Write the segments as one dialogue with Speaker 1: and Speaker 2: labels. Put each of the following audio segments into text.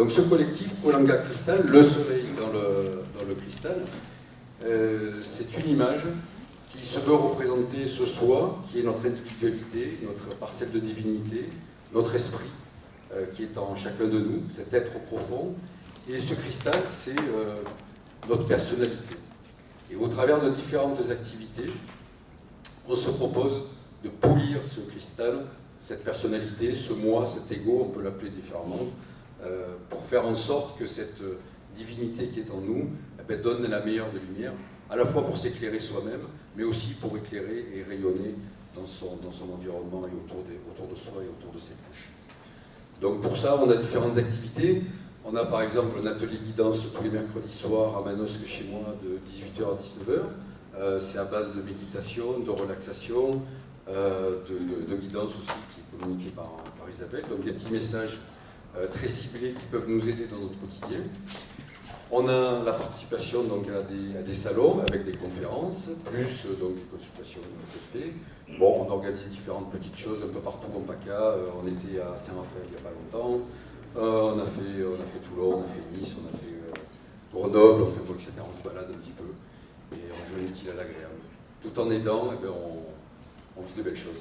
Speaker 1: Donc ce collectif, Olanga Cristal, le soleil dans le cristal, c'est une image qui se veut représenter ce soi, qui est notre individualité, notre parcelle de divinité, notre esprit, qui est en chacun de nous, cet être profond. Et ce cristal, c'est notre personnalité. Et au travers de différentes activités, on se propose de polir ce cristal, cette personnalité, ce moi, cet ego, on peut l'appeler différemment, pour faire en sorte que cette divinité qui est en nous donne la meilleure de lumière, à la fois pour s'éclairer soi-même, mais aussi pour éclairer et rayonner dans son environnement et autour de soi et autour de ses proches. Donc pour ça, on a différentes activités. On a par exemple un atelier guidance tous les mercredis soirs à Manosque chez moi de 18h à 19h. C'est à base de méditation, de relaxation, de guidance aussi qui est communiquée par Isabelle. Donc des petits messages très ciblés qui peuvent nous aider dans notre quotidien. On a la participation donc, à des salons avec des conférences, plus donc, des consultations que fait. Bon, on organise différentes petites choses un peu partout en PACA. On était à Saint-Raphaël il n'y a pas longtemps. On a fait Toulon, on a fait Nice, on a fait Grenoble, etc. On se balade un petit peu et on joue l'utile à l'agréable. Tout en aidant, on vit de belles choses.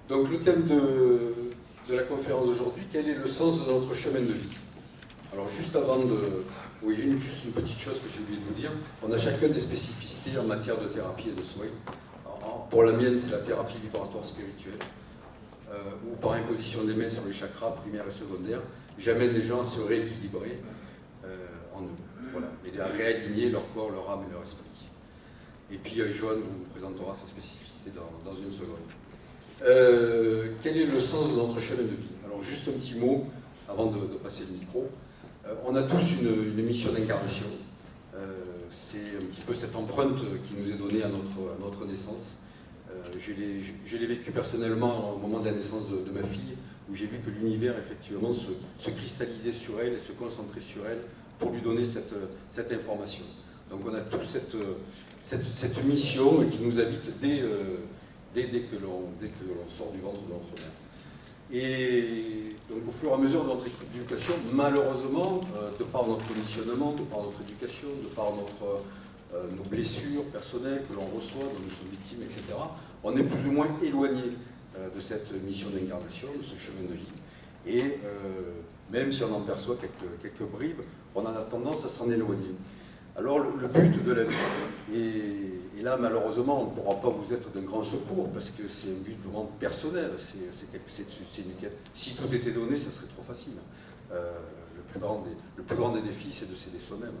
Speaker 1: Donc le thème de la conférence d'aujourd'hui, quel est le sens de notre chemin de vie? Alors juste avant de... Oui, juste une petite chose que j'ai oublié de vous dire. On a chacun des spécificités en matière de thérapie et de soins. Alors, pour la mienne, c'est la thérapie vibratoire spirituelle, où par imposition des mains sur les chakras primaires et secondaires, j'amène les gens à se rééquilibrer en eux. Voilà. Et à réaligner leur corps, leur âme et leur esprit. Et puis Joanne vous présentera sa spécificité dans une seconde. Quel est le sens de notre chemin de vie? Alors juste un petit mot avant de passer le micro. On a tous une mission d'incarnation. C'est un petit peu cette empreinte qui nous est donnée à notre naissance. Je l'ai vécu personnellement au moment de la naissance de ma fille, où j'ai vu que l'univers effectivement se cristallisait sur elle et se concentrait sur elle pour lui donner cette information. Donc on a tous cette mission qui nous habite dès que l'on sort du ventre de notre mère. Et donc au fur et à mesure de notre éducation, malheureusement, de par notre conditionnement, de par notre éducation, de par nos blessures personnelles que l'on reçoit, dont nous sommes victimes, etc., on est plus ou moins éloigné de cette mission d'incarnation, de ce chemin de vie. Et même si on en perçoit quelques bribes, on en a tendance à s'en éloigner. Alors le but de la vie, et là malheureusement on ne pourra pas vous être d'un grand secours parce que c'est un but vraiment personnel, c'est une quête. Si tout était donné, ça serait trop facile. Le plus grand des défis, c'est de s'aider soi-même.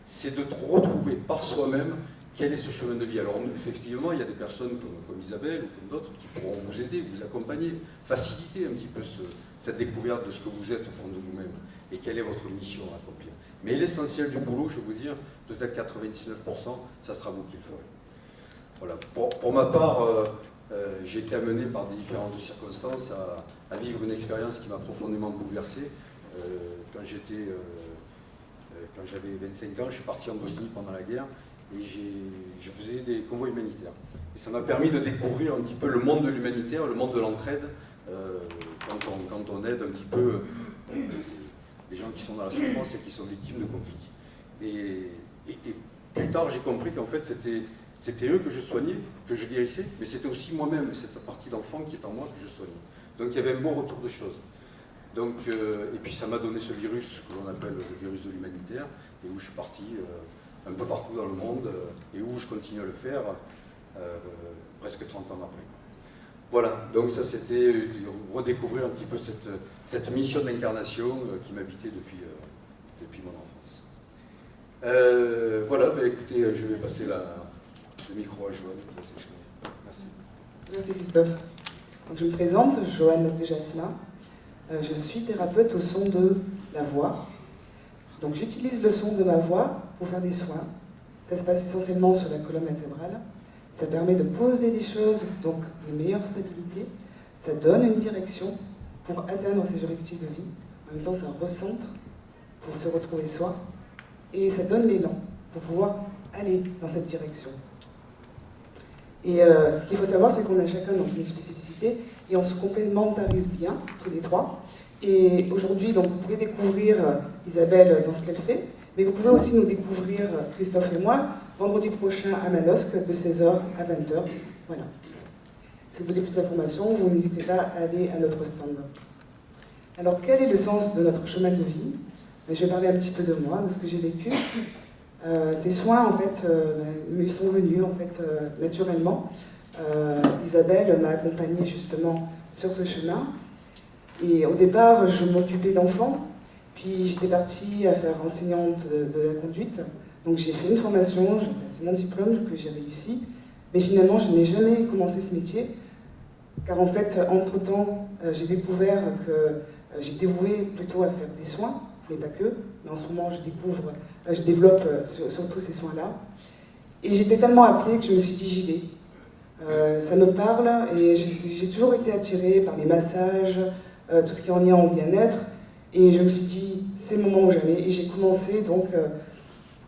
Speaker 1: C'est de retrouver par soi-même quel est ce chemin de vie. Alors effectivement, il y a des personnes comme Isabelle ou comme d'autres qui pourront vous aider, vous accompagner, faciliter un petit peu cette découverte de ce que vous êtes au fond de vous-même et quelle est votre mission à accomplir. Mais l'essentiel du boulot, je vais vous dire, peut-être 99%, ça sera vous qui le ferez. Voilà. Pour ma part, j'ai été amené par des différentes circonstances à vivre une expérience qui m'a profondément bouleversé. Quand j'avais 25 ans, je suis parti en Bosnie pendant la guerre et je faisais des convois humanitaires. Et ça m'a permis de découvrir un petit peu le monde de l'humanitaire, le monde de l'entraide, quand on aide un petit peu les gens qui sont dans la souffrance et qui sont victimes de conflits. Et plus tard, j'ai compris qu'en fait, c'était eux que je soignais, que je guérissais, mais c'était aussi moi-même, cette partie d'enfant qui est en moi que je soignais. Donc il y avait un bon retour de choses. Donc, et puis ça m'a donné ce virus que l'on appelle le virus de l'humanitaire, et où je suis parti un peu partout dans le monde, et où je continue à le faire presque 30 ans après. Voilà, donc ça c'était redécouvrir un petit peu cette mission d'incarnation qui m'habitait depuis mon enfance. Voilà, écoutez, je vais passer le micro à Joanne. Merci.
Speaker 2: Merci Christophe. Donc, je me présente, Joanne Abdejasma. Je suis thérapeute au son de la voix. Donc j'utilise le son de ma voix pour faire des soins. Ça se passe essentiellement sur la colonne vertébrale. Ça permet de poser les choses, donc une meilleure stabilité. Ça donne une direction pour atteindre ses objectifs de vie. En même temps, ça recentre pour se retrouver soi. Et ça donne l'élan pour pouvoir aller dans cette direction. Et ce qu'il faut savoir, c'est qu'on a chacun donc une spécificité et on se complémentarise bien, tous les trois. Et aujourd'hui, donc, vous pouvez découvrir Isabelle dans ce qu'elle fait, mais vous pouvez aussi nous découvrir, Christophe et moi, vendredi prochain à Manosque, de 16h à 20h. Voilà. Si vous voulez plus d'informations, vous n'hésitez pas à aller à notre stand. Alors, quel est le sens de notre chemin de vie? Je vais parler un petit peu de moi, de ce que j'ai vécu. Ces soins, en fait, me sont venus en fait, naturellement. Isabelle m'a accompagnée justement sur ce chemin. Et au départ, je m'occupais d'enfants, puis j'étais partie à faire enseignante de la conduite. Donc j'ai fait une formation, j'ai passé mon diplôme que j'ai réussi, mais finalement je n'ai jamais commencé ce métier, car en fait, entre-temps, j'ai découvert que j'étais vouée plutôt à faire des soins, mais pas que. Mais en ce moment, je développe surtout ces soins-là. Et j'étais tellement appelée que je me suis dit, j'y vais. Ça me parle, et j'ai toujours été attirée par les massages, tout ce qui est en lien au bien-être. Et je me suis dit, c'est le moment ou jamais. Et j'ai commencé donc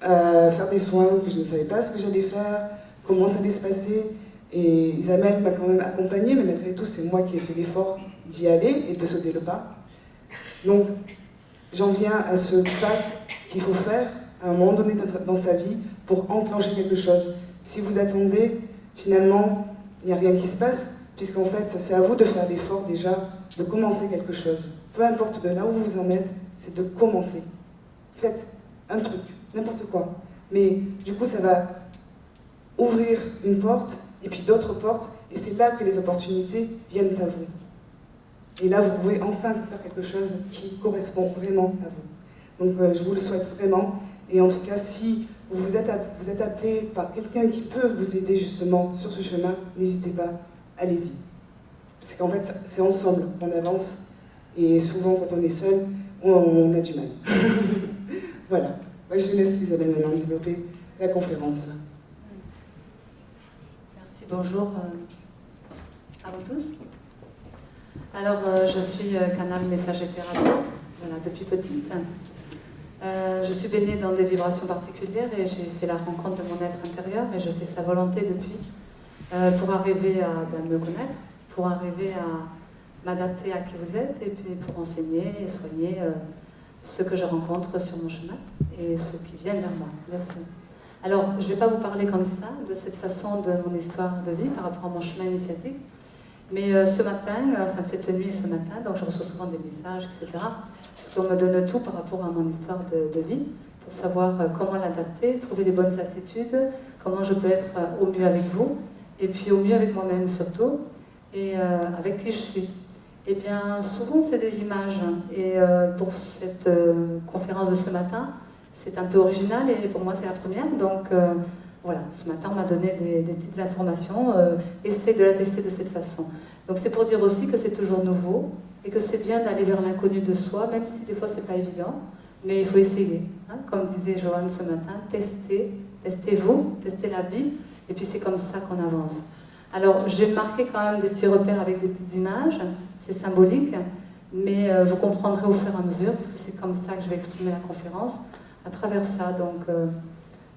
Speaker 2: à faire des soins que je ne savais pas ce que j'allais faire, comment ça allait se passer. Et Isabelle m'a quand même accompagnée, mais malgré tout, c'est moi qui ai fait l'effort d'y aller et de sauter le pas. Donc, j'en viens à ce pas qu'il faut faire à un moment donné dans sa vie pour enclencher quelque chose. Si vous attendez, finalement, il n'y a rien qui se passe, puisqu'en fait, c'est à vous de faire l'effort déjà de commencer quelque chose. Peu importe de là où vous en êtes, c'est de commencer. Faites un truc, n'importe quoi. Mais du coup, ça va ouvrir une porte, et puis d'autres portes, et c'est là que les opportunités viennent à vous. Et là, vous pouvez enfin faire quelque chose qui correspond vraiment à vous. Donc, je vous le souhaite vraiment. Et en tout cas, si vous êtes appelé par quelqu'un qui peut vous aider justement sur ce chemin, n'hésitez pas, allez-y. Parce qu'en fait, c'est ensemble qu'on avance. Et souvent, quand on est seul, on a du mal. Voilà. Moi, je laisse Isabelle maintenant développer la conférence.
Speaker 3: Merci, bonjour à vous tous. Alors, je suis canal messager thérapeute, voilà, depuis petite. Je suis baignée dans des vibrations particulières et j'ai fait la rencontre de mon être intérieur, mais je fais sa volonté depuis, pour arriver à me connaître, pour arriver à m'adapter à qui vous êtes et puis pour enseigner et soigner ceux que je rencontre sur mon chemin et ceux qui viennent vers moi, bien sûr. Alors, je ne vais pas vous parler comme ça, de cette façon de mon histoire de vie par rapport à mon chemin initiatique, mais ce matin, enfin cette nuit et ce matin, donc je reçois souvent des messages, etc., parce qu'on me donne tout par rapport à mon histoire de vie, pour savoir comment l'adapter, trouver les bonnes attitudes, comment je peux être au mieux avec vous, et puis au mieux avec moi-même surtout, et avec qui je suis. Eh bien, souvent c'est des images, et pour cette conférence de ce matin, c'est un peu original, et pour moi c'est la première, donc voilà, ce matin on m'a donné des petites informations, essaye de la tester de cette façon. Donc c'est pour dire aussi que c'est toujours nouveau, et que c'est bien d'aller vers l'inconnu de soi, même si des fois c'est pas évident, mais il faut essayer. Hein. Comme disait Joanne ce matin, testez-vous, testez la vie, et puis c'est comme ça qu'on avance. Alors j'ai marqué quand même des petits repères avec des petites images, c'est symbolique, mais vous comprendrez au fur et à mesure, puisque c'est comme ça que je vais exprimer la conférence, à travers ça. Donc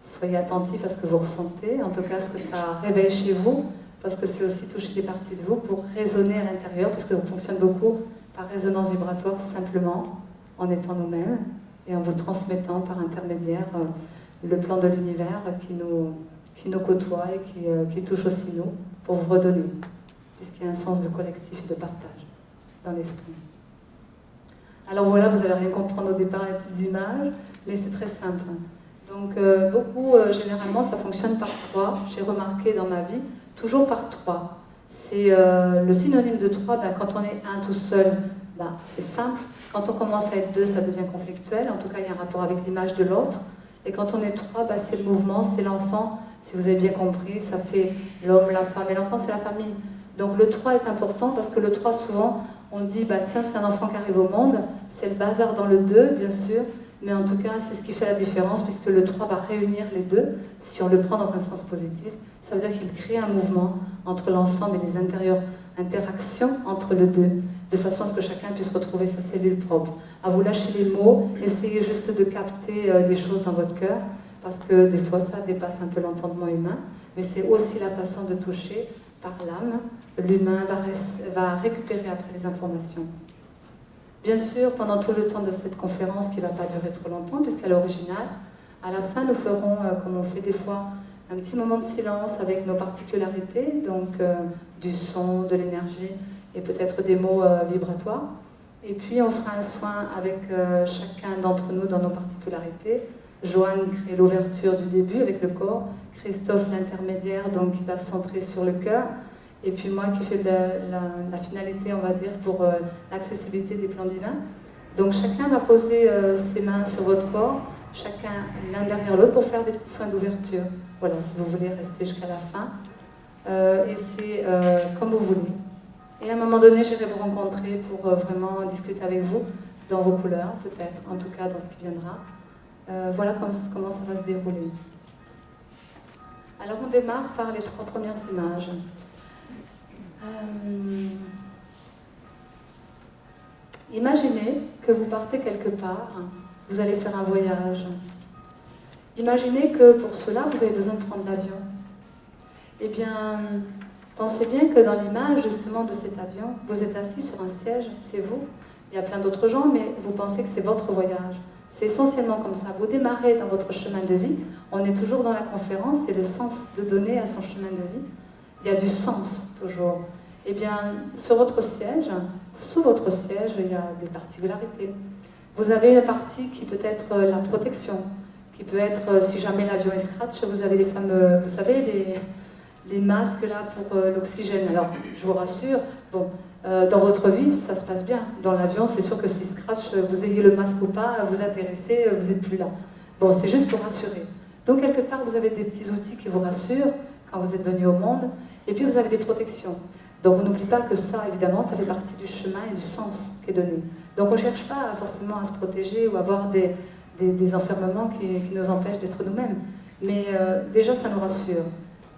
Speaker 3: soyez attentifs à ce que vous ressentez, en tout cas à ce que ça réveille chez vous, parce que c'est aussi toucher des parties de vous pour résonner à l'intérieur, puisque on fonctionne beaucoup par résonance vibratoire, simplement en étant nous-mêmes et en vous transmettant par intermédiaire le plan de l'univers qui nous côtoie et qui touche aussi nous, pour vous redonner, puisqu'il y a un sens de collectif et de partage dans l'esprit. Alors voilà, vous n'allez rien comprendre au départ, les petites images, mais c'est très simple. Donc beaucoup, généralement, ça fonctionne par 3. J'ai remarqué dans ma vie, toujours par 3. C'est le synonyme de 3, ben, quand on est un tout seul, ben, c'est simple. Quand on commence à être 2, ça devient conflictuel. En tout cas, il y a un rapport avec l'image de l'autre. Et quand on est 3, ben, c'est le mouvement, c'est l'enfant. Si vous avez bien compris, ça fait l'homme, la femme, et l'enfant, c'est la famille. Donc le 3 est important parce que le 3, souvent, on dit, bah, tiens, c'est un enfant qui arrive au monde. C'est le bazar dans le 2, bien sûr. Mais en tout cas, c'est ce qui fait la différence, puisque le 3 va réunir les deux, si on le prend dans un sens positif. Ça veut dire qu'il crée un mouvement entre l'ensemble et les interactions entre le 2, de façon à ce que chacun puisse retrouver sa cellule propre. À vous lâcher les mots, essayez juste de capter les choses dans votre cœur, parce que des fois, ça dépasse un peu l'entendement humain, mais c'est aussi la façon de toucher par l'âme. L'humain va récupérer après les informations. Bien sûr, pendant tout le temps de cette conférence, qui ne va pas durer trop longtemps, puisqu'elle est originale, à la fin, nous ferons, comme on fait des fois, un petit moment de silence avec nos particularités, donc du son, de l'énergie et peut-être des mots vibratoires. Et puis, on fera un soin avec chacun d'entre nous dans nos particularités. Joanne crée l'ouverture du début avec le corps, Christophe l'intermédiaire, donc qui va se centrer sur le cœur, et puis moi qui fais la finalité, on va dire, pour l'accessibilité des plans divins. Donc chacun va poser ses mains sur votre corps, chacun l'un derrière l'autre pour faire des petits soins d'ouverture. Voilà, si vous voulez rester jusqu'à la fin. Et c'est comme vous voulez. Et à un moment donné, j'irai vous rencontrer pour vraiment discuter avec vous dans vos couleurs, peut-être, en tout cas dans ce qui viendra. Voilà comment ça va se dérouler. Alors on démarre par les 3 premières images. Imaginez que vous partez quelque part, vous allez faire un voyage. Imaginez que pour cela, vous avez besoin de prendre l'avion. Eh bien, pensez bien que dans l'image justement de cet avion, vous êtes assis sur un siège, c'est vous. Il y a plein d'autres gens, mais vous pensez que c'est votre voyage. C'est essentiellement comme ça. Vous démarrez dans votre chemin de vie. On est toujours dans la conférence, c'est le sens de donner à son chemin de vie. Il y a du sens, toujours. Eh bien, sur votre siège, sous votre siège, il y a des particularités. Vous avez une partie qui peut être la protection, qui peut être, si jamais l'avion est scratch, vous avez les fameux, vous savez, les masques là pour l'oxygène. Alors, je vous rassure, bon, dans votre vie, ça se passe bien. Dans l'avion, c'est sûr que si scratch, vous ayez le masque ou pas, vous atterrissez, vous n'êtes plus là. Bon, c'est juste pour rassurer. Donc, quelque part, vous avez des petits outils qui vous rassurent quand vous êtes venu au monde. Et puis, vous avez des protections. Donc, on n'oublie pas que ça, évidemment, ça fait partie du chemin et du sens qui est donné. Donc, on ne cherche pas forcément à se protéger ou à avoir des enfermements qui nous empêchent d'être nous-mêmes. Mais déjà, ça nous rassure.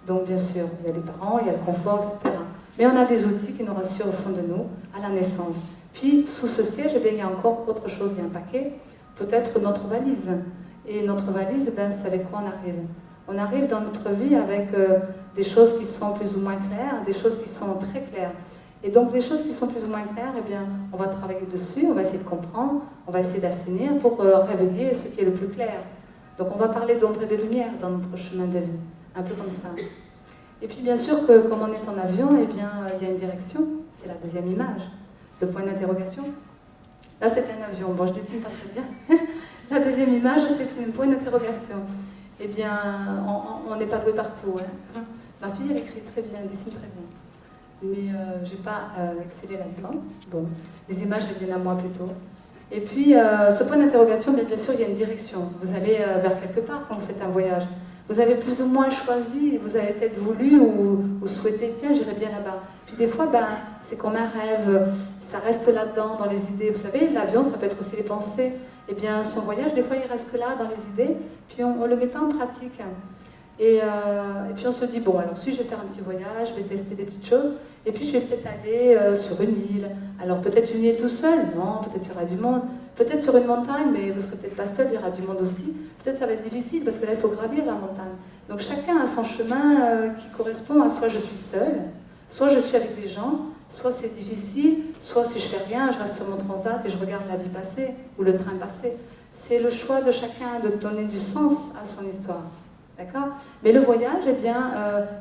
Speaker 3: Donc, bien sûr, il y a les parents, il y a le confort, etc. Mais on a des outils qui nous rassurent au fond de nous, à la naissance. Puis, sous ce siège, eh bien, il y a encore autre chose, il y a un paquet, peut-être notre valise. Et notre valise, ben, c'est avec quoi on arrive. On arrive dans notre vie avec des choses qui sont plus ou moins claires, des choses qui sont très claires. Et donc, les choses qui sont plus ou moins claires, eh bien, on va travailler dessus, on va essayer de comprendre, on va essayer d'assainir pour révéler ce qui est le plus clair. Donc, on va parler d'ombre et de lumière dans notre chemin de vie, un peu comme ça. Et puis, bien sûr, que comme on est en avion, eh bien, il y a une direction, c'est la deuxième image, le point d'interrogation. Là, c'est un avion, bon, je dessine pas très bien. La deuxième image, c'est un point d'interrogation. Eh bien, on n'est pas doué partout. Hein. Ma fille, elle écrit très bien, elle dessine très bien. Mais je n'ai pas excellé là-dedans. Bon, les images, elles viennent à moi plutôt. Et puis, ce point d'interrogation, bien sûr, il y a une direction. Vous allez vers quelque part quand vous faites un voyage. Vous avez plus ou moins choisi, vous avez peut-être voulu ou souhaité, tiens, j'irai bien là-bas. Puis des fois, ben, c'est comme un rêve, ça reste là-dedans, dans les idées. Vous savez, l'avion, ça peut être aussi les pensées. Eh bien, son voyage, des fois, il reste que là, dans les idées, puis on ne le met pas en pratique. Et puis on se dit, bon, alors si je vais faire un petit voyage, je vais tester des petites choses, et puis je vais peut-être aller sur une île. Alors peut-être une île tout seul, non, peut-être il y aura du monde. Peut-être sur une montagne, mais vous ne serez peut-être pas seul, il y aura du monde aussi. Peut-être ça va être difficile, parce que là, il faut gravir la montagne. Donc chacun a son chemin qui correspond à soit je suis seule, soit je suis avec des gens, soit c'est difficile, soit si je fais rien, je reste sur mon transat et je regarde la vie passer, ou le train passer. C'est le choix de chacun de donner du sens à son histoire. D'accord ? Mais le voyage, eh bien,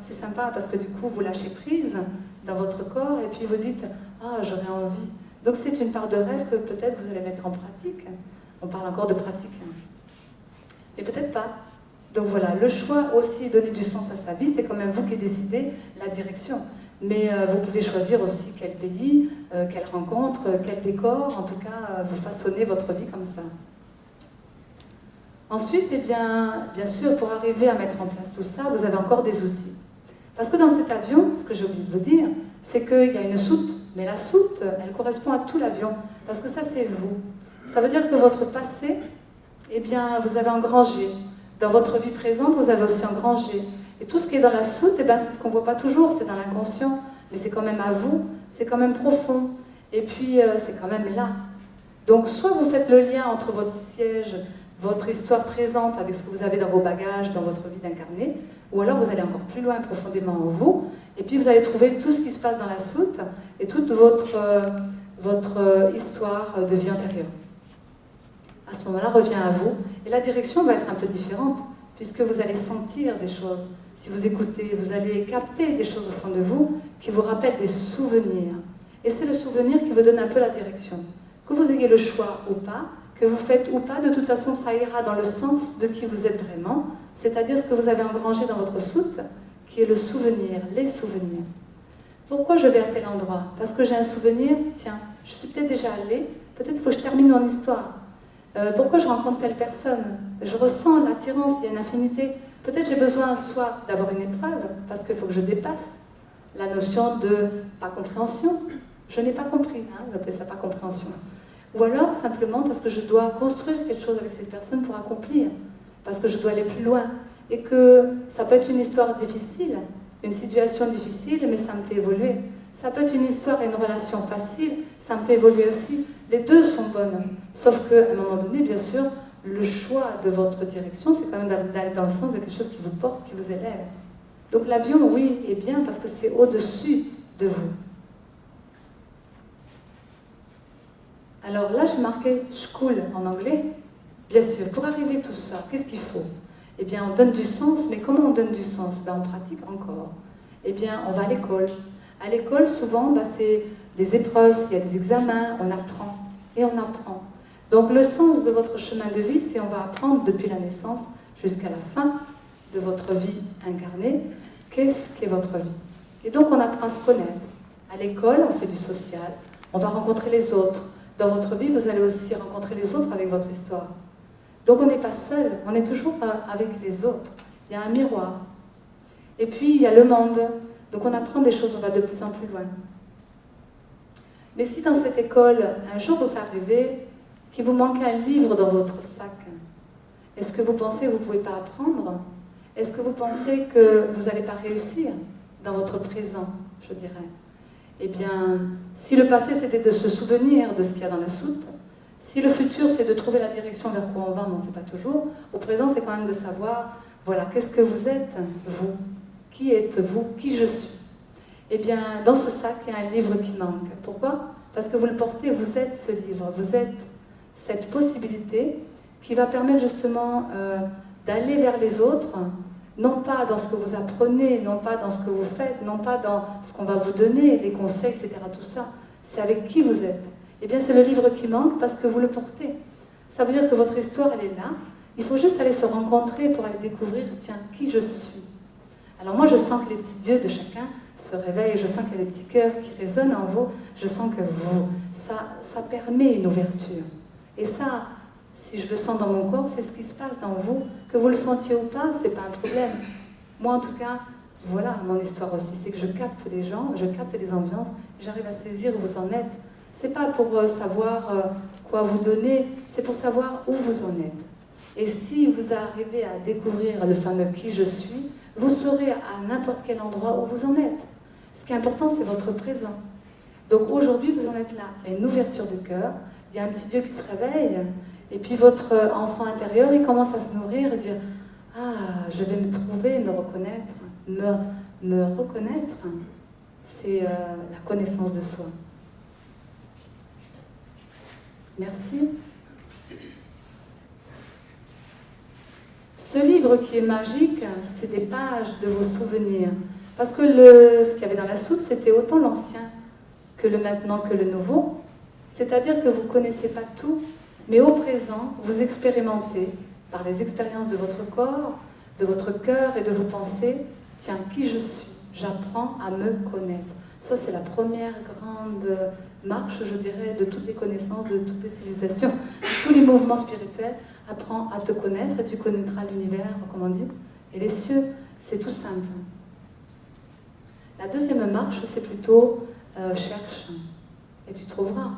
Speaker 3: c'est sympa parce que du coup, vous lâchez prise dans votre corps et puis vous dites « Ah, j'aurais envie ». Donc c'est une part de rêve que peut-être vous allez mettre en pratique. On parle encore de pratique. Mais peut-être pas. Donc voilà, le choix aussi, donner du sens à sa vie, c'est quand même vous qui décidez la direction. Mais vous pouvez choisir aussi quel pays, quelle rencontre, quel décor, en tout cas, vous façonnez votre vie comme ça. Ensuite, eh bien sûr, pour arriver à mettre en place tout ça, vous avez encore des outils. Parce que dans cet avion, ce que j'ai oublié de vous dire, c'est qu'il y a une soute. Mais la soute, elle correspond à tout l'avion. Parce que ça, c'est vous. Ça veut dire que votre passé, eh bien, vous avez engrangé. Dans votre vie présente, vous avez aussi engrangé. Et tout ce qui est dans la soute, eh bien, c'est ce qu'on ne voit pas toujours, c'est dans l'inconscient. Mais c'est quand même à vous, c'est quand même profond. Et puis, c'est quand même là. Donc, soit vous faites le lien entre votre siège, votre histoire présente avec ce que vous avez dans vos bagages, dans votre vie d'incarné, ou alors vous allez encore plus loin profondément en vous, et puis vous allez trouver tout ce qui se passe dans la soute, et toute votre votre histoire de vie antérieure. À ce moment-là, revient à vous, et la direction va être un peu différente, puisque vous allez sentir des choses. Si vous écoutez, vous allez capter des choses au fond de vous qui vous rappellent des souvenirs. Et c'est le souvenir qui vous donne un peu la direction. Que vous ayez le choix ou pas, que vous faites ou pas, de toute façon, ça ira dans le sens de qui vous êtes vraiment, c'est-à-dire ce que vous avez engrangé dans votre soute, qui est le souvenir, les souvenirs. Pourquoi je vais à tel endroit? Parce que j'ai un souvenir, tiens, je suis peut-être déjà allée, peut-être faut que je termine mon histoire. Pourquoi je rencontre telle personne? Je ressens l'attirance, il y a une affinité. Peut-être j'ai besoin soit d'avoir une épreuve, parce qu'il faut que je dépasse la notion de pas compréhension. Je n'ai pas compris, hein, j'appelle ça pas compréhension. Ou alors simplement parce que je dois construire quelque chose avec cette personne pour accomplir, parce que je dois aller plus loin. Et que ça peut être une histoire difficile, une situation difficile, mais ça me fait évoluer. Ça peut être une histoire et une relation facile, ça me fait évoluer aussi. Les deux sont bonnes. Sauf qu'à un moment donné, bien sûr, le choix de votre direction, c'est quand même d'aller dans le sens de quelque chose qui vous porte, qui vous élève. Donc l'avion, oui, est bien parce que c'est au-dessus de vous. Alors là, j'ai marqué « school » en anglais. Bien sûr, pour arriver à tout ça, qu'est-ce qu'il faut? Eh bien, on donne du sens, mais comment on donne du sens? Ben, on pratique encore. Eh bien, on va à l'école. À l'école, souvent, ben, c'est les épreuves, s'il y a des examens, on apprend. Et on apprend. Donc, le sens de votre chemin de vie, c'est on va apprendre depuis la naissance jusqu'à la fin de votre vie incarnée, qu'est-ce qu'est votre vie. Et donc, on apprend à se connaître. À l'école, on fait du social. On va rencontrer les autres. Dans votre vie, vous allez aussi rencontrer les autres avec votre histoire. Donc on n'est pas seul, on est toujours avec les autres. Il y a un miroir. Et puis il y a le monde. Donc on apprend des choses, on va de plus en plus loin. Mais si dans cette école, un jour vous arrivez, qu'il vous manque un livre dans votre sac, est-ce que vous pensez que vous ne pouvez pas apprendre? Est-ce que vous pensez que vous n'allez pas réussir dans votre présent, je dirais? Eh bien, si le passé c'était de se souvenir de ce qu'il y a dans la soute, si le futur c'est de trouver la direction vers quoi on va, mais on ne sait pas toujours, au présent c'est quand même de savoir, voilà, qu'est-ce que vous êtes, vous? Qui êtes-vous? Qui je suis? Eh bien, dans ce sac, il y a un livre qui manque. Pourquoi? Parce que vous le portez, vous êtes ce livre, vous êtes cette possibilité qui va permettre justement d'aller vers les autres, non pas dans ce que vous apprenez, non pas dans ce que vous faites, non pas dans ce qu'on va vous donner, les conseils, etc., tout ça. C'est avec qui vous êtes. Eh bien, c'est le livre qui manque parce que vous le portez. Ça veut dire que votre histoire, elle est là. Il faut juste aller se rencontrer pour aller découvrir, tiens, qui je suis. Alors moi, je sens que les petits dieux de chacun se réveillent, je sens qu'il y a des petits cœurs qui résonnent en vous, je sens que vous, ça permet une ouverture. Et ça, si je le sens dans mon corps, c'est ce qui se passe dans vous. Que vous le sentiez ou pas, c'est pas un problème. Moi, en tout cas, voilà mon histoire aussi, c'est que je capte les gens, je capte les ambiances, j'arrive à saisir où vous en êtes. C'est pas pour savoir quoi vous donner, c'est pour savoir où vous en êtes. Et si vous arrivez à découvrir le fameux qui je suis, vous saurez à n'importe quel endroit où vous en êtes. Ce qui est important, c'est votre présent. Donc aujourd'hui, vous en êtes là. Il y a une ouverture de cœur, il y a un petit Dieu qui se réveille, et puis votre enfant intérieur, il commence à se nourrir et dire « Ah, je vais me trouver, me reconnaître. » Me reconnaître, c'est la connaissance de soi. Merci. Ce livre qui est magique, c'est des pages de vos souvenirs. Parce que ce qu'il y avait dans la soute, c'était autant l'ancien que le maintenant que le nouveau. C'est-à-dire que vous ne connaissez pas tout, mais au présent, vous expérimentez, par les expériences de votre corps, de votre cœur et de vos pensées, tiens, qui je suis? J'apprends à me connaître. Ça, c'est la première grande marche, je dirais, de toutes les connaissances, de toutes les civilisations, de tous les mouvements spirituels. Apprends à te connaître et tu connaîtras l'univers, comme on dit, et les cieux. C'est tout simple. La deuxième marche, c'est plutôt cherche et tu trouveras.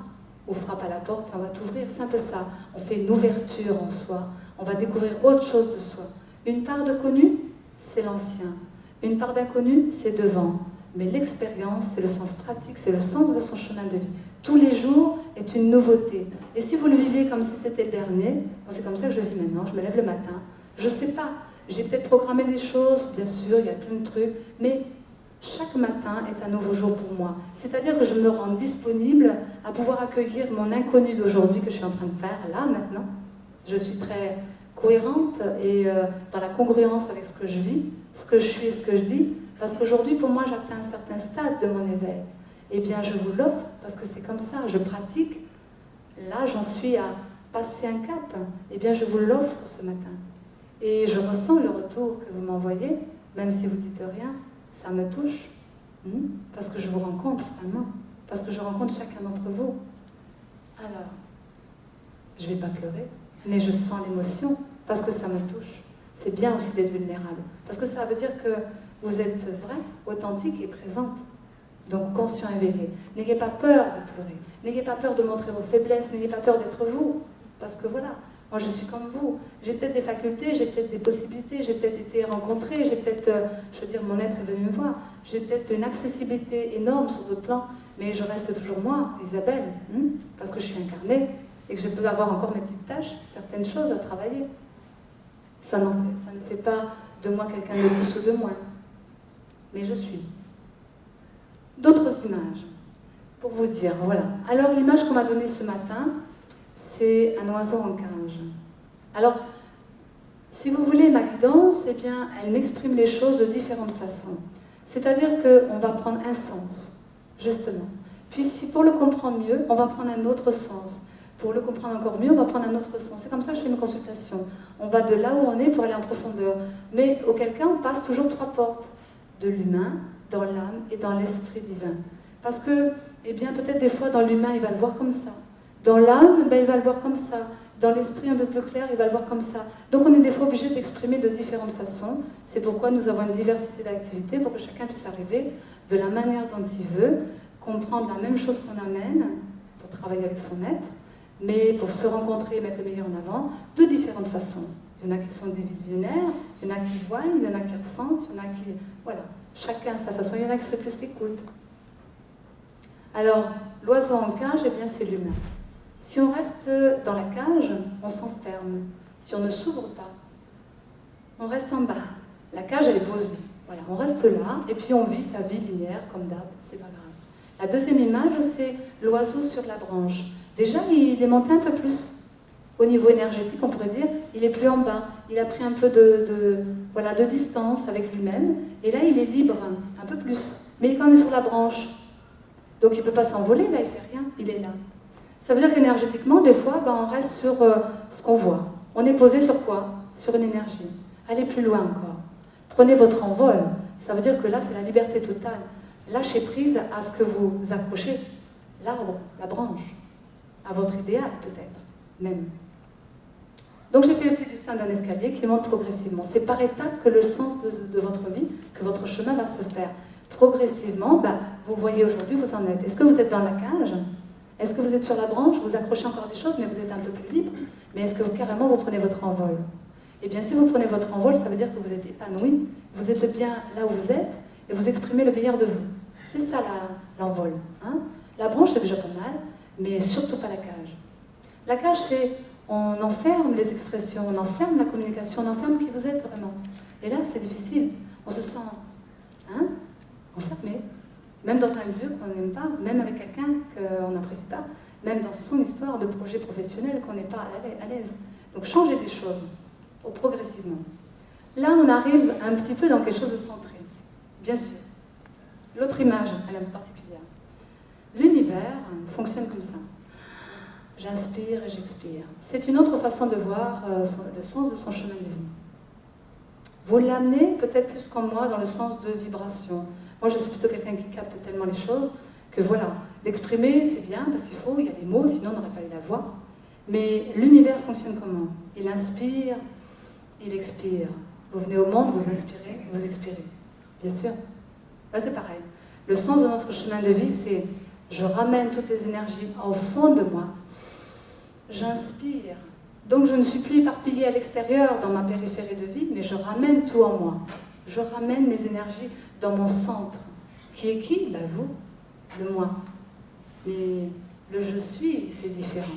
Speaker 3: Ou frappe à la porte et on va t'ouvrir. C'est un peu ça. On fait une ouverture en soi. On va découvrir autre chose de soi. Une part de connu, c'est l'ancien. Une part d'inconnu, c'est devant. Mais l'expérience, c'est le sens pratique, c'est le sens de son chemin de vie. Tous les jours est une nouveauté. Et si vous le vivez comme si c'était le dernier, c'est comme ça que je vis maintenant, je me lève le matin. Je ne sais pas, j'ai peut-être programmé des choses, bien sûr, il y a plein de trucs, mais chaque matin est un nouveau jour pour moi. C'est-à-dire que je me rends disponible à pouvoir accueillir mon inconnu d'aujourd'hui que je suis en train de faire, là, maintenant. Je suis très cohérente et dans la congruence avec ce que je vis, ce que je suis et ce que je dis, parce qu'aujourd'hui, pour moi, j'atteins un certain stade de mon éveil. Eh bien, je vous l'offre parce que c'est comme ça, je pratique. Là, j'en suis à passer un cap. Eh bien, je vous l'offre ce matin. Et je ressens le retour que vous m'envoyez, même si vous dites rien, ça me touche. Parce que je vous rencontre vraiment. Parce que je rencontre chacun d'entre vous. Alors, je ne vais pas pleurer, mais je sens l'émotion parce que ça me touche. C'est bien aussi d'être vulnérable. Parce que ça veut dire que vous êtes vrai, authentique et présente. Donc conscient et éveillé. N'ayez pas peur de pleurer. N'ayez pas peur de montrer vos faiblesses. N'ayez pas peur d'être vous. Parce que voilà, moi je suis comme vous. J'ai peut-être des facultés, j'ai peut-être des possibilités, j'ai peut-être été rencontrée, j'ai peut-être, je veux dire, mon être est venu me voir. J'ai peut-être une accessibilité énorme sur d'autres plans, mais je reste toujours moi, Isabelle, parce que je suis incarnée et que je peux avoir encore mes petites tâches, certaines choses à travailler. Ça ne fait pas de moi quelqu'un de plus ou de moins. Mais je suis. D'autres images, pour vous dire, voilà. Alors l'image qu'on m'a donnée ce matin, c'est un oiseau en cage. Alors, si vous voulez ma guidance, eh bien, elle m'exprime les choses de différentes façons. C'est-à-dire qu'on va prendre un sens, justement. Puis si pour le comprendre mieux, on va prendre un autre sens. Pour le comprendre encore mieux, on va prendre un autre sens. C'est comme ça que je fais mes consultations. On va de là où on est pour aller en profondeur. Mais auquel cas, on passe toujours 3 portes. De l'humain, dans l'âme et dans l'esprit divin. Parce que, eh bien, peut-être des fois, dans l'humain, il va le voir comme ça. Dans l'âme, ben, il va le voir comme ça. Dans l'esprit un peu plus clair, il va le voir comme ça. Donc on est des fois obligé d'exprimer de différentes façons. C'est pourquoi nous avons une diversité d'activités pour que chacun puisse arriver de la manière dont il veut, comprendre la même chose qu'on amène pour travailler avec son être, mais pour se rencontrer et mettre le meilleur en avant de différentes façons. Il y en a qui sont des visionnaires, il y en a qui voient, il y en a qui ressentent, il y en a qui... Voilà, chacun à sa façon. Il y en a qui se plus l'écoutent. Alors, l'oiseau en cage, eh bien, c'est l'humain. Si on reste dans la cage, on s'enferme. Si on ne s'ouvre pas, on reste en bas. La cage, elle est posée. Voilà, on reste là, et puis on vit sa vie linéaire, comme d'hab, c'est pas grave. La deuxième image, c'est l'oiseau sur la branche. Déjà, il est monté un peu plus. Au niveau énergétique, on pourrait dire, il est plus en bas. Il a pris un peu de distance avec lui-même. Et là, il est libre, un peu plus. Mais il est quand même sur la branche. Donc, il ne peut pas s'envoler, là, il ne fait rien. Il est là. Ça veut dire qu'énergétiquement, des fois, on reste sur ce qu'on voit. On est posé sur quoi? Sur une énergie. Allez plus loin encore. Prenez votre envol. Ça veut dire que là, c'est la liberté totale. Lâchez prise à ce que vous accrochez. L'arbre, la branche. À votre idéal, peut-être. Même. Donc j'ai fait le petit dessin d'un escalier qui monte progressivement. C'est par étapes que le sens de votre vie, que votre chemin va se faire. Progressivement, vous voyez aujourd'hui, vous en êtes. Est-ce que vous êtes dans la cage? Est-ce que vous êtes sur la branche? Vous accrochez encore des choses, mais vous êtes un peu plus libre. Mais est-ce que carrément vous prenez votre envol? Eh bien, si vous prenez votre envol, ça veut dire que vous êtes épanoui, vous êtes bien là où vous êtes, et vous exprimez le meilleur de vous. C'est ça l'envol. Hein? La branche, c'est déjà pas mal, mais surtout pas la cage. La cage, c'est... On enferme les expressions, on enferme la communication, on enferme qui vous êtes vraiment. Et là, c'est difficile. On se sent enfermé. Même dans un lieu qu'on n'aime pas, même avec quelqu'un qu'on n'apprécie pas, même dans son histoire de projet professionnel qu'on n'est pas à l'aise. Donc changez des choses, progressivement. Là, on arrive un petit peu dans quelque chose de centré. Bien sûr. L'autre image, elle est un peu particulière. L'univers fonctionne comme ça. J'inspire et j'expire. C'est une autre façon de voir le sens de son chemin de vie. Vous l'amenez peut-être plus qu'en moi dans le sens de vibration. Moi, je suis plutôt quelqu'un qui capte tellement les choses que voilà, l'exprimer, c'est bien parce qu'il faut, il y a les mots, sinon on n'aurait pas eu la voix. Mais l'univers fonctionne comment? Il inspire, il expire. Vous venez au monde, vous inspirez, vous expirez. Bien sûr. Là, c'est pareil. Le sens de notre chemin de vie, c'est je ramène toutes les énergies au fond de moi. J'inspire. Donc je ne suis plus éparpillée à l'extérieur dans ma périphérie de vie, mais je ramène tout en moi. Je ramène mes énergies dans mon centre. Qui est qui? Vous, le moi. Mais le je suis, c'est différent.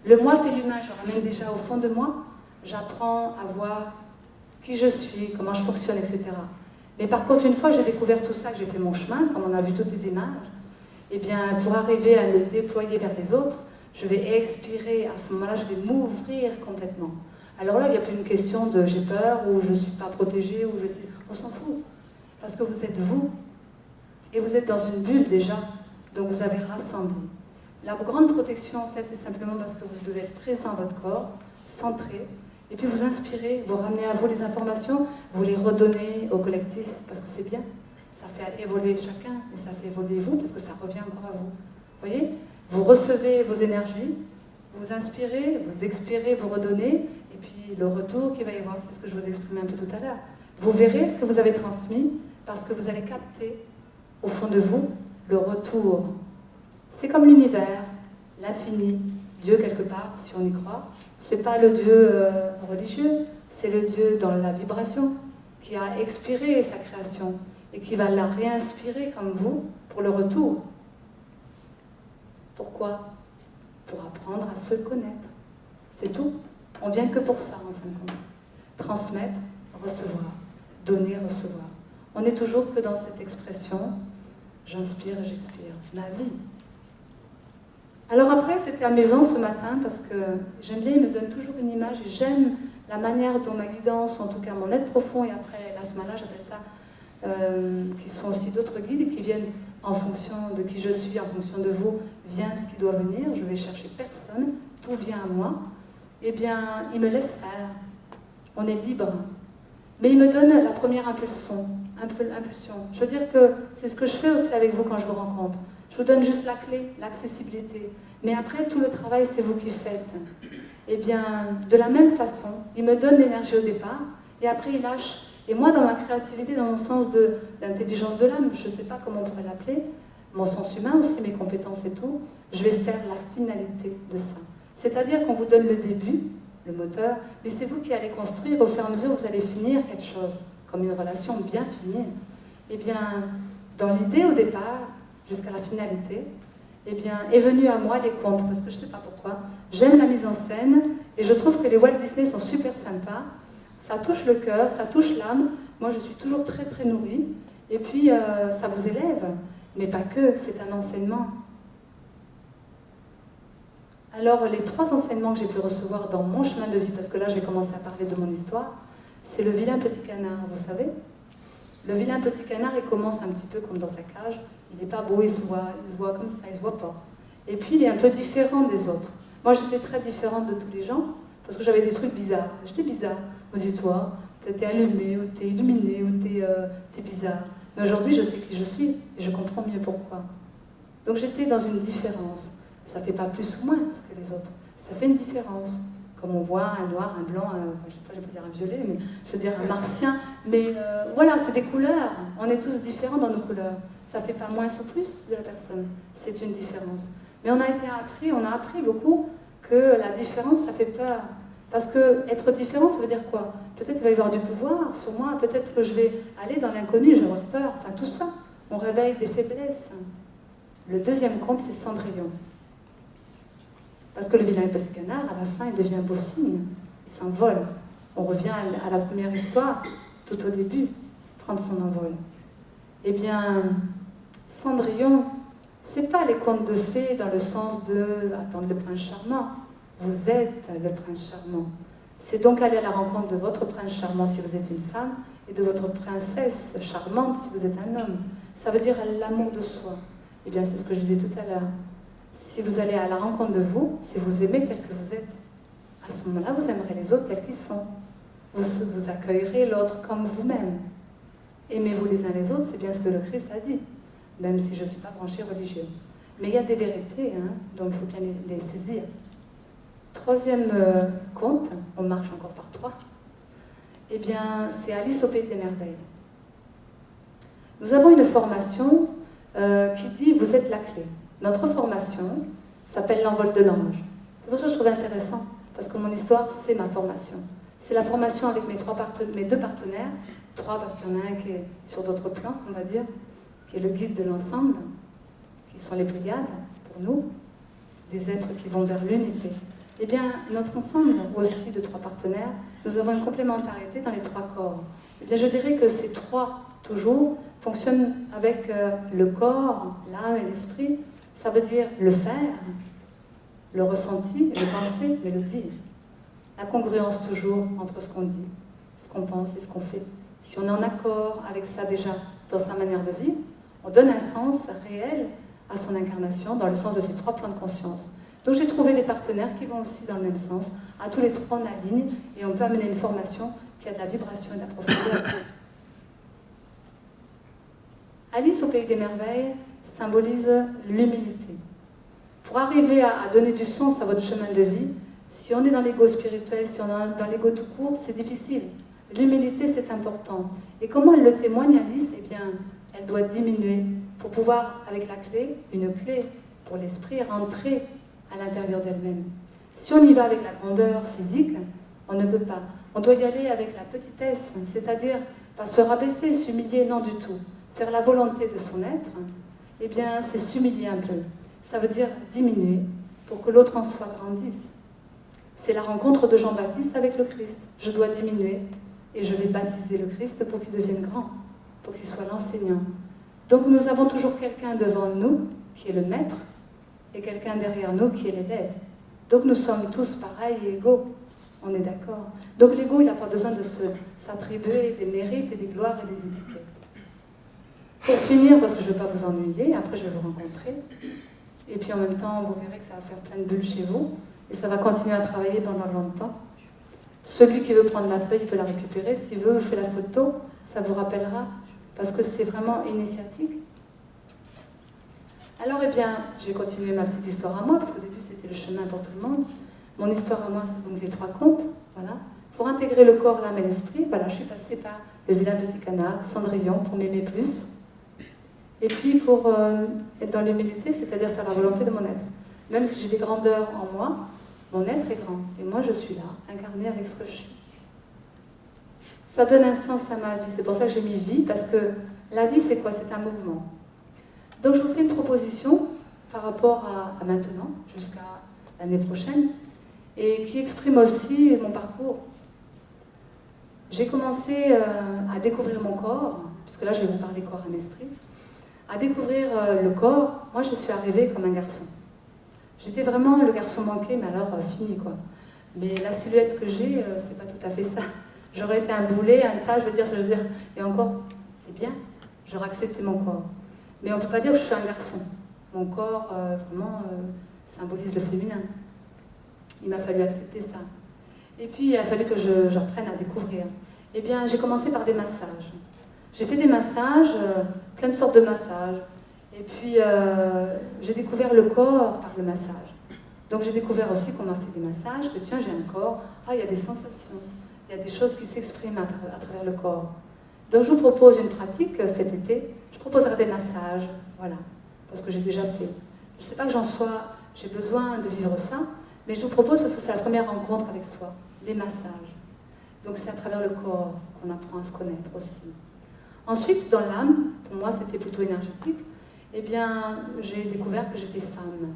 Speaker 3: Le moi, c'est l'humain. Je ramène déjà au fond de moi. J'apprends à voir qui je suis, comment je fonctionne, etc. Mais par contre, une fois que j'ai découvert tout ça, que j'ai fait mon chemin, comme on a vu toutes les images, eh bien, pour arriver à le déployer vers les autres, je vais expirer, à ce moment-là, je vais m'ouvrir complètement. Alors là, il n'y a plus une question de j'ai peur, ou je ne suis pas protégée, ou je sais... On s'en fout. Parce que vous êtes vous. Et vous êtes dans une bulle déjà, donc vous avez rassemblé. La grande protection, en fait, c'est simplement parce que vous devez être présent à votre corps, centré, et puis vous inspirez, vous ramenez à vous les informations, vous les redonnez au collectif, parce que c'est bien. Ça fait évoluer chacun, et ça fait évoluer vous, parce que ça revient encore à vous. Vous voyez? Vous recevez vos énergies, vous inspirez, vous expirez, vous redonnez, et puis le retour qu'il va y avoir, c'est ce que je vous exprimais un peu tout à l'heure. Vous verrez ce que vous avez transmis, parce que vous allez capter, au fond de vous, le retour. C'est comme l'univers, l'infini, Dieu quelque part, si on y croit. C'est pas le Dieu religieux, c'est le Dieu dans la vibration, qui a expiré sa création, et qui va la réinspirer comme vous, pour le retour. Pourquoi? Pour apprendre à se connaître. C'est tout. On vient que pour ça, en fin de compte. Transmettre, recevoir. Donner, recevoir. On n'est toujours que dans cette expression, j'inspire et j'expire. Ma vie. Alors après, c'était amusant ce matin, parce que j'aime bien, il me donne toujours une image, et j'aime la manière dont ma guidance, en tout cas mon être profond, et après l'asmala, j'appelle ça, qui sont aussi d'autres guides, et qui viennent en fonction de qui je suis, en fonction de vous, vient ce qui doit venir, je vais chercher personne, tout vient à moi, eh bien, il me laisse faire. On est libre. Mais il me donne la première impulsion. Je veux dire que c'est ce que je fais aussi avec vous quand je vous rencontre. Je vous donne juste la clé, l'accessibilité. Mais après, tout le travail, c'est vous qui faites. Eh bien, de la même façon, il me donne l'énergie au départ, et après, il lâche. Et moi, dans ma créativité, dans mon sens d'intelligence de l'âme, je ne sais pas comment on pourrait l'appeler, mon sens humain aussi, mes compétences et tout, je vais faire la finalité de ça. C'est-à-dire qu'on vous donne le début, le moteur, mais c'est vous qui allez construire, au fur et à mesure, vous allez finir quelque chose, comme une relation bien finie. Eh bien, dans l'idée au départ, jusqu'à la finalité, eh bien, est venu à moi les contes, parce que je ne sais pas pourquoi, j'aime la mise en scène, et je trouve que les Walt Disney sont super sympas, ça touche le cœur, ça touche l'âme, moi je suis toujours très très nourrie, et puis ça vous élève, mais pas que, c'est un enseignement. Alors les 3 enseignements que j'ai pu recevoir dans mon chemin de vie, parce que là je vais commencer à parler de mon histoire, c'est le vilain petit canard, vous savez. Le vilain petit canard, il commence un petit peu comme dans sa cage, il n'est pas beau, il se voit comme ça, il ne se voit pas. Et puis il est un peu différent des autres. Moi j'étais très différente de tous les gens, parce que j'avais des trucs bizarres. J'étais bizarre. On dit toi, t'es allumé, ou t'es illuminé, ou t'es bizarre. Mais aujourd'hui je sais qui je suis, et je comprends mieux pourquoi. Donc j'étais dans une différence. Ça ne fait pas plus ou moins que les autres. Ça fait une différence. Comme on voit un noir, un blanc, je ne sais pas, je vais pas dire un violet, mais je veux dire un martien. Mais voilà, c'est des couleurs. On est tous différents dans nos couleurs. Ça ne fait pas moins ou plus de la personne. C'est une différence. Mais on a appris beaucoup que la différence, ça fait peur. Parce que être différent, ça veut dire quoi? Peut-être qu'il va y avoir du pouvoir sur moi, peut-être que je vais aller dans l'inconnu, je vais avoir peur. Enfin, tout ça, on réveille des faiblesses. Le deuxième conte, c'est Cendrillon. Parce que le vilain petit canard, à la fin, il devient beau signe. Il s'envole. On revient à la première histoire, tout au début, prendre son envol. Eh bien, Cendrillon, c'est pas les contes de fées dans le sens de attendre le prince charmant. Vous êtes le prince charmant. C'est donc aller à la rencontre de votre prince charmant si vous êtes une femme, et de votre princesse charmante si vous êtes un homme. Ça veut dire l'amour de soi. Eh bien, c'est ce que je disais tout à l'heure. Si vous allez à la rencontre de vous, si vous aimez tel que vous êtes, à ce moment-là, vous aimerez les autres tels qu'ils sont. Vous accueillerez l'autre comme vous-même. Aimez-vous les uns les autres, c'est bien ce que le Christ a dit, même si je ne suis pas branchée religieuse. Mais il y a des vérités, donc il faut bien les saisir. Troisième conte, on marche encore par 3, eh bien, c'est Alice au Pays des Merveilles. Nous avons une formation qui dit « Vous êtes la clé ». Notre formation s'appelle l'envol de l'ange. C'est pour ça que je trouvais intéressant, parce que mon histoire, c'est ma formation. C'est la formation avec mes 2 partenaires, 3 parce qu'il y en a un qui est sur d'autres plans, on va dire, qui est le guide de l'ensemble, qui sont les brigades, pour nous, des êtres qui vont vers l'unité. Eh bien, notre ensemble, aussi de 3 partenaires, nous avons une complémentarité dans les 3 corps. Eh bien, je dirais que ces 3 toujours, fonctionne avec le corps, l'âme et l'esprit. Ça veut dire le faire, le ressenti, le penser, mais le dire. La congruence toujours entre ce qu'on dit, ce qu'on pense et ce qu'on fait. Si on est en accord avec ça déjà dans sa manière de vivre, on donne un sens réel à son incarnation dans le sens de ces 3 plans de conscience. Donc j'ai trouvé des partenaires qui vont aussi dans le même sens. À tous les 3, on aligne et on peut amener une formation qui a de la vibration et de la profondeur. Alice au Pays des Merveilles symbolise l'humilité. Pour arriver à donner du sens à votre chemin de vie, si on est dans l'ego spirituel, si on est dans l'ego tout court, c'est difficile. L'humilité, c'est important. Et comment elle le témoigne, Alice? Eh bien, elle doit diminuer pour pouvoir, avec la clé, une clé pour l'esprit, rentrer à l'intérieur d'elle-même. Si on y va avec la grandeur physique, on ne peut pas. On doit y aller avec la petitesse, c'est-à-dire pas se rabaisser, s'humilier, non du tout. Faire la volonté de son être, eh bien, c'est s'humilier un peu. Ça veut dire diminuer pour que l'autre en soi grandisse. C'est la rencontre de Jean-Baptiste avec le Christ. Je dois diminuer et je vais baptiser le Christ pour qu'il devienne grand, pour qu'il soit l'enseignant. Donc nous avons toujours quelqu'un devant nous qui est le maître et quelqu'un derrière nous qui est l'élève. Donc nous sommes tous pareils et égaux. On est d'accord. Donc l'ego, il n'a pas besoin de s'attribuer des mérites et des gloires et des étiquettes. Pour finir, parce que je ne veux pas vous ennuyer, après je vais vous rencontrer, et puis en même temps, vous verrez que ça va faire plein de bulles chez vous, et ça va continuer à travailler pendant longtemps. Celui qui veut prendre la feuille, il peut la récupérer. S'il veut, fait la photo, ça vous rappellera, parce que c'est vraiment initiatique. Alors, eh bien, j'ai continué ma petite histoire à moi, parce qu'au début, c'était le chemin pour tout le monde. Mon histoire à moi, c'est donc les 3 contes, voilà. Pour intégrer le corps, l'âme et l'esprit, voilà, je suis passée par le vilain petit canard, Cendrillon, pour m'aimer plus. Et puis pour être dans l'humilité, c'est-à-dire faire la volonté de mon être. Même si j'ai des grandeurs en moi, mon être est grand. Et moi, je suis là, incarnée avec ce que je suis. Ça donne un sens à ma vie. C'est pour ça que j'ai mis vie, parce que la vie, c'est quoi? C'est un mouvement. Donc, je vous fais une proposition par rapport à maintenant, jusqu'à l'année prochaine, et qui exprime aussi mon parcours. J'ai commencé à découvrir mon corps, puisque là, je vais vous parler corps et esprit. À découvrir le corps, moi je suis arrivée comme un garçon. J'étais vraiment le garçon manqué, mais alors fini quoi. Mais la silhouette que j'ai, c'est pas tout à fait ça. J'aurais été un boulet, un tas, je veux dire, et encore, c'est bien, j'aurais accepté mon corps. Mais on ne peut pas dire que je suis un garçon. Mon corps, vraiment, symbolise le féminin. Il m'a fallu accepter ça. Et puis, il a fallu que je reprenne à découvrir. Eh bien, j'ai commencé par des massages. J'ai fait des massages, plein de sortes de massages. Et puis, j'ai découvert le corps par le massage. Donc, j'ai découvert aussi qu'on m'a fait des massages, que tiens, j'ai un corps, il y a des sensations, il y a des choses qui s'expriment à travers le corps. Donc, je vous propose une pratique cet été. Je proposerai des massages, voilà, parce que j'ai déjà fait. Je ne sais pas que j'en sois, j'ai besoin de vivre ça, mais je vous propose parce que c'est la première rencontre avec soi, les massages. Donc, c'est à travers le corps qu'on apprend à se connaître aussi. Ensuite, dans l'âme, pour moi c'était plutôt énergétique, eh bien j'ai découvert que j'étais femme.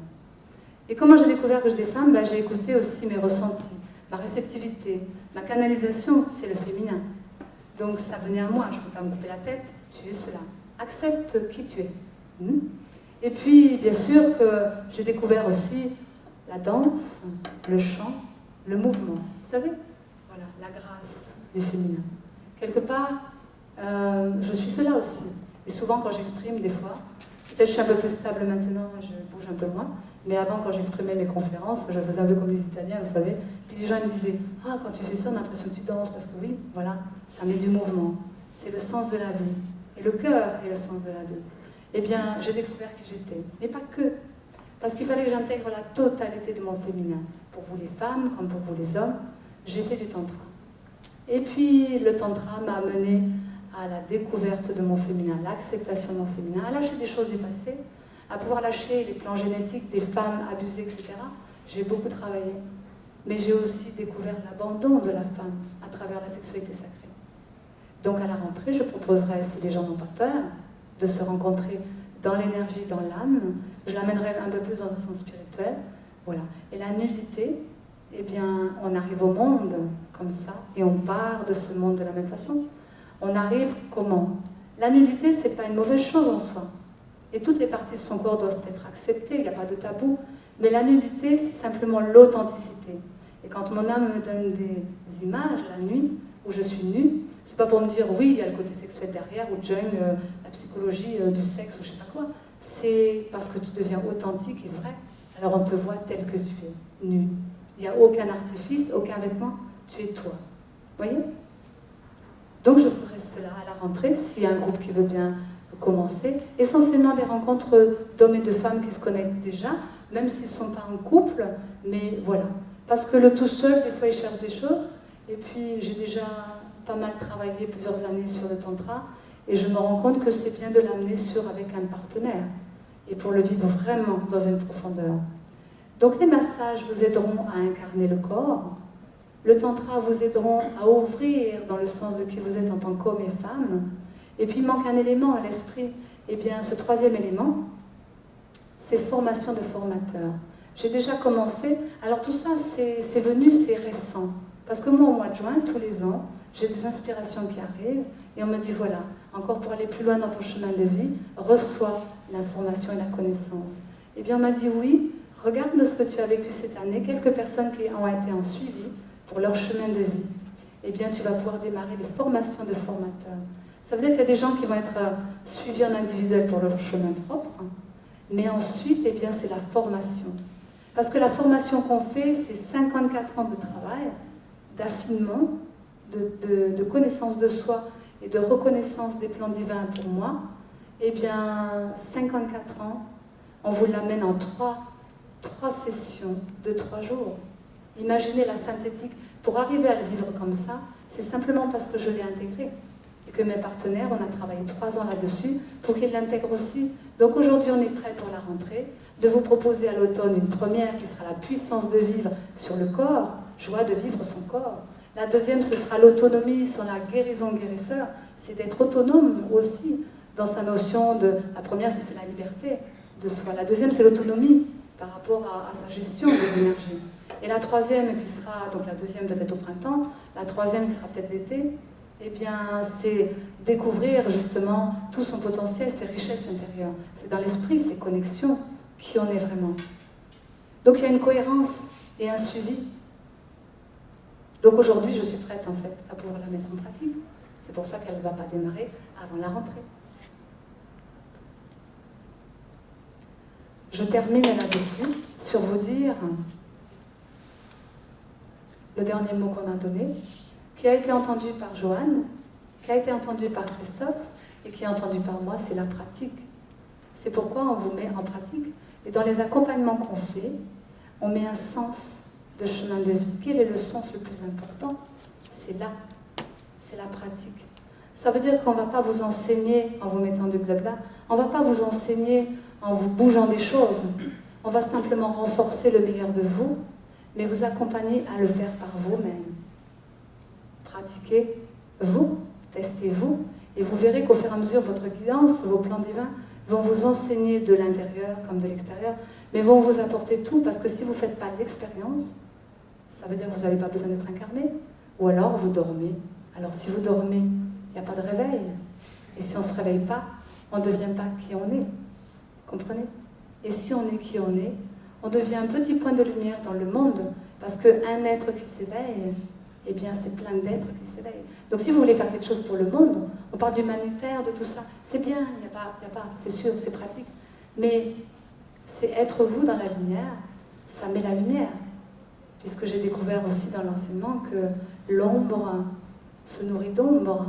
Speaker 3: Et comment j'ai découvert que j'étais femme? J'ai écouté aussi mes ressentis, ma réceptivité, ma canalisation, c'est le féminin. Donc ça venait à moi, je ne peux pas me couper la tête, tu es cela. Accepte qui tu es. Et puis, bien sûr que j'ai découvert aussi la danse, le chant, le mouvement. Vous savez? Voilà, la grâce du féminin. Quelque part, je suis cela aussi. Et souvent, quand j'exprime, des fois, peut-être je suis un peu plus stable maintenant, je bouge un peu moins, mais avant, quand j'exprimais mes conférences, je faisais un peu comme les Italiens, vous savez, puis les gens ils me disaient « Ah, quand tu fais ça, on a l'impression que tu danses, parce que oui, voilà, ça met du mouvement. C'est le sens de la vie. Et le cœur est le sens de la vie. » Eh bien, j'ai découvert qui j'étais, mais pas que. Parce qu'il fallait que j'intègre la totalité de mon féminin. Pour vous les femmes, comme pour vous les hommes, j'ai fait du tantra. Et puis, le tantra m'a amené à la découverte de mon féminin, l'acceptation de mon féminin, à lâcher des choses du passé, à pouvoir lâcher les plans génétiques des femmes abusées, etc. J'ai beaucoup travaillé. Mais j'ai aussi découvert l'abandon de la femme à travers la sexualité sacrée. Donc à la rentrée, je proposerai, si les gens n'ont pas peur, de se rencontrer dans l'énergie, dans l'âme. Je l'amènerai un peu plus dans un sens spirituel. Voilà. Et la nudité, eh bien, on arrive au monde comme ça, et on part de ce monde de la même façon. On arrive comment? La nudité, ce n'est pas une mauvaise chose en soi. Et toutes les parties de son corps doivent être acceptées, il n'y a pas de tabou. Mais la nudité, c'est simplement l'authenticité. Et quand mon âme me donne des images la nuit, où je suis nue, c'est pas pour me dire oui, il y a le côté sexuel derrière, ou Jung, la psychologie du sexe, ou je sais pas quoi. C'est parce que tu deviens authentique et vrai. Alors on te voit tel que tu es, nu. Il n'y a aucun artifice, aucun vêtement, tu es toi. Vous voyez? Donc je ferai cela à la rentrée, s'il y a un groupe qui veut bien commencer. Essentiellement des rencontres d'hommes et de femmes qui se connaissent déjà, même s'ils ne sont pas en couple, mais voilà. Parce que le tout seul, des fois, il cherche des choses. Et puis, j'ai déjà pas mal travaillé plusieurs années sur le tantra, et je me rends compte que c'est bien de l'amener avec un partenaire, et pour le vivre vraiment dans une profondeur. Donc les massages vous aideront à incarner le corps, le tantra vous aideront à ouvrir dans le sens de qui vous êtes en tant qu'homme et femme, et puis il manque un élément à l'esprit. Eh bien, ce troisième élément, c'est formation de formateur. J'ai déjà commencé, alors tout ça c'est venu, c'est récent. Parce que moi, au mois de juin, tous les ans, j'ai des inspirations qui arrivent et on me dit, voilà, encore pour aller plus loin dans ton chemin de vie, reçois l'information et la connaissance. Eh bien, on m'a dit, oui, regarde ce que tu as vécu cette année, quelques personnes qui ont été en suivi pour leur chemin de vie. Eh bien, tu vas pouvoir démarrer les formations de formateurs. Ça veut dire qu'il y a des gens qui vont être suivis en individuel pour leur chemin propre, mais ensuite, eh bien, c'est la formation. Parce que la formation qu'on fait, c'est 54 ans de travail, d'affinement, de connaissance de soi et de reconnaissance des plans divins pour moi. Eh bien, 54 ans, on vous l'amène en trois sessions de 3 jours. Imaginez la synthétique. Pour arriver à le vivre comme ça, c'est simplement parce que je l'ai intégré. Et que mes partenaires, on a travaillé 3 ans là-dessus pour qu'ils l'intègrent aussi. Donc aujourd'hui, on est prêt pour la rentrée, de vous proposer à l'automne une première qui sera la puissance de vivre sur le corps, joie de vivre son corps. La deuxième, ce sera l'autonomie sur la guérison-guérisseur, c'est d'être autonome aussi dans sa notion de... La première, c'est la liberté de soi. La deuxième, c'est l'autonomie par rapport à sa gestion des énergies. Et la troisième qui sera, donc la deuxième peut-être au printemps, la troisième qui sera peut-être l'été, eh bien, c'est découvrir justement tout son potentiel, ses richesses intérieures. C'est dans l'esprit, ses connexions, qui on est vraiment. Donc il y a une cohérence et un suivi. Donc aujourd'hui, je suis prête en fait à pouvoir la mettre en pratique. C'est pour ça qu'elle ne va pas démarrer avant la rentrée. Je termine là-dessus sur vous dire le dernier mot qu'on a donné, qui a été entendu par Joanne, qui a été entendu par Christophe et qui est entendu par moi, c'est la pratique. C'est pourquoi on vous met en pratique. Et dans les accompagnements qu'on fait, on met un sens de chemin de vie. Quel est le sens le plus important? C'est là, c'est la pratique. Ça veut dire qu'on ne va pas vous enseigner en vous mettant du blabla, on ne va pas vous enseigner en vous bougeant des choses. On va simplement renforcer le meilleur de vous, mais vous accompagner à le faire par vous-même. Pratiquez vous, testez-vous, et vous verrez qu'au fur et à mesure, votre guidance, vos plans divins vont vous enseigner de l'intérieur comme de l'extérieur, mais vont vous apporter tout, parce que si vous ne faites pas l'expérience, ça veut dire que vous n'avez pas besoin d'être incarné, ou alors vous dormez. Alors si vous dormez, il n'y a pas de réveil, et si on ne se réveille pas, on ne devient pas qui on est. Comprenez? Et si on est qui on devient un petit point de lumière dans le monde, parce qu'un être qui s'éveille, eh bien c'est plein d'êtres qui s'éveillent. Donc si vous voulez faire quelque chose pour le monde, on parle d'humanitaire, de tout ça, c'est bien, il n'y a pas, c'est sûr, c'est pratique, mais c'est être vous dans la lumière, ça met la lumière, puisque j'ai découvert aussi dans l'enseignement que l'ombre se nourrit d'ombre.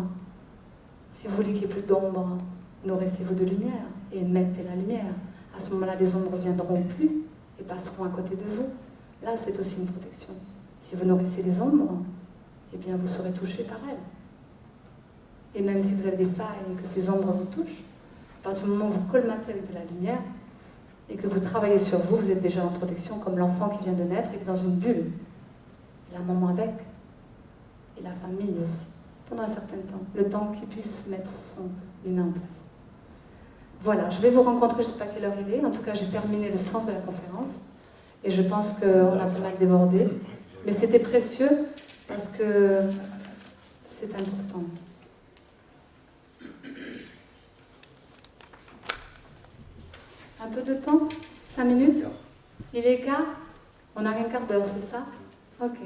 Speaker 3: Si vous voulez qu'il n'y ait plus d'ombre, nourrissez-vous de lumière et mettez la lumière. À ce moment-là, les ombres ne viendront plus et passeront à côté de vous. Là, c'est aussi une protection. Si vous nourrissez les ombres, eh bien, vous serez touché par elles. Et même si vous avez des failles et que ces ombres vous touchent, à partir du moment où vous colmatez avec de la lumière et que vous travaillez sur vous, vous êtes déjà en protection, comme l'enfant qui vient de naître et dans une bulle. La maman avec, et la famille aussi, pendant un certain temps, le temps qu'il puisse mettre son humain en place. Voilà, je vais vous rencontrer, je ne sais pas quelle heure il est, en tout cas j'ai terminé le sens de la conférence, et je pense qu'on a pas mal débordé, mais c'était précieux parce que c'est important. Un peu de temps? 5 minutes? Il est quart? On a un quart d'heure, c'est ça? Ok.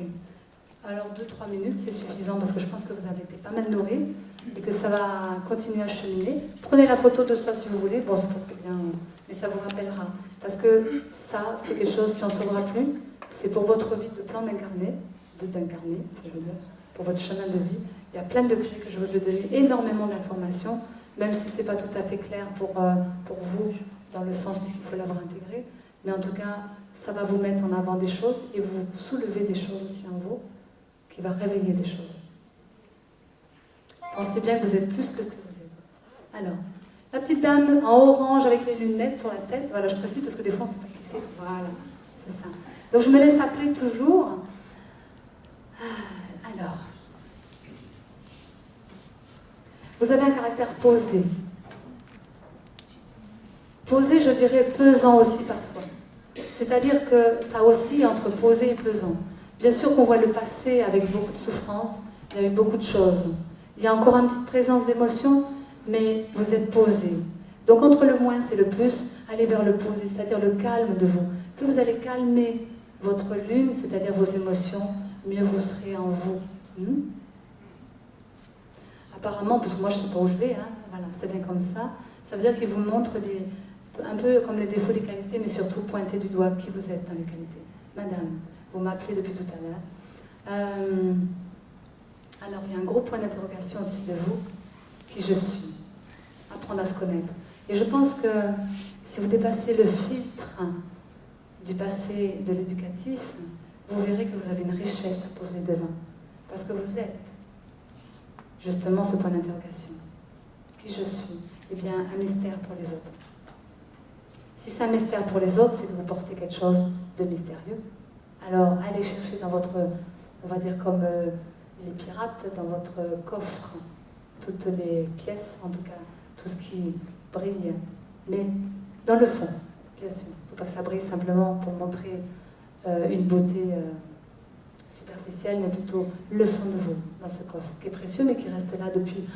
Speaker 3: Alors 2-3 minutes, c'est suffisant parce que je pense que vous avez été pas mal nourris et que ça va continuer à cheminer. Prenez la photo de ça si vous voulez. Bon, c'est pas très bien, mais ça vous rappellera. Parce que ça, c'est quelque chose, si on ne sauvera plus, c'est pour votre vie de plan d'incarner, je veux dire, pour votre chemin de vie. Il y a plein de clés que je vous ai données, énormément d'informations, même si ce n'est pas tout à fait clair pour vous, dans le sens puisqu'il faut l'avoir intégré. Mais en tout cas, ça va vous mettre en avant des choses et vous soulever des choses aussi en vous, qui va réveiller des choses. Pensez bien que vous êtes plus que ce que vous êtes. Alors, la petite dame en orange avec les lunettes sur la tête, voilà, je précise parce que des fois on ne sait pas qui c'est. Voilà, c'est ça. Donc je me laisse appeler toujours. Alors, vous avez un caractère posé. Posé, je dirais pesant aussi parfois. C'est-à-dire que ça oscille entre posé et pesant. Bien sûr qu'on voit le passé avec beaucoup de souffrance, il y a eu beaucoup de choses. Il y a encore une petite présence d'émotion, mais vous êtes posé. Donc entre le moins et le plus, allez vers le posé, c'est-à-dire le calme de vous. Plus vous allez calmer votre lune, c'est-à-dire vos émotions, mieux vous serez en vous. Apparemment, parce que moi je ne sais pas où je vais, hein, voilà, c'est bien comme ça. Ça veut dire qu'il vous montre un peu comme les défauts, les qualités, mais surtout pointer du doigt qui vous êtes dans les qualités. Madame, vous m'appelez depuis tout à l'heure. Alors, il y a un gros point d'interrogation au-dessus de vous, qui je suis. Apprendre à se connaître. Et je pense que si vous dépassez le filtre du passé, de l'éducatif, vous verrez que vous avez une richesse à poser devant. Parce que vous êtes justement ce point d'interrogation. Qui je suis? Eh bien, un mystère pour les autres. Si c'est un mystère pour les autres, c'est que vous portez quelque chose de mystérieux. Alors, allez chercher dans votre, on va dire comme les pirates, dans votre coffre, toutes les pièces, en tout cas, tout ce qui brille, mais dans le fond, bien sûr. Il ne faut pas que ça brille simplement pour montrer une beauté superficielle, mais plutôt le fond de vous, dans ce coffre, qui est précieux, mais qui reste là depuis...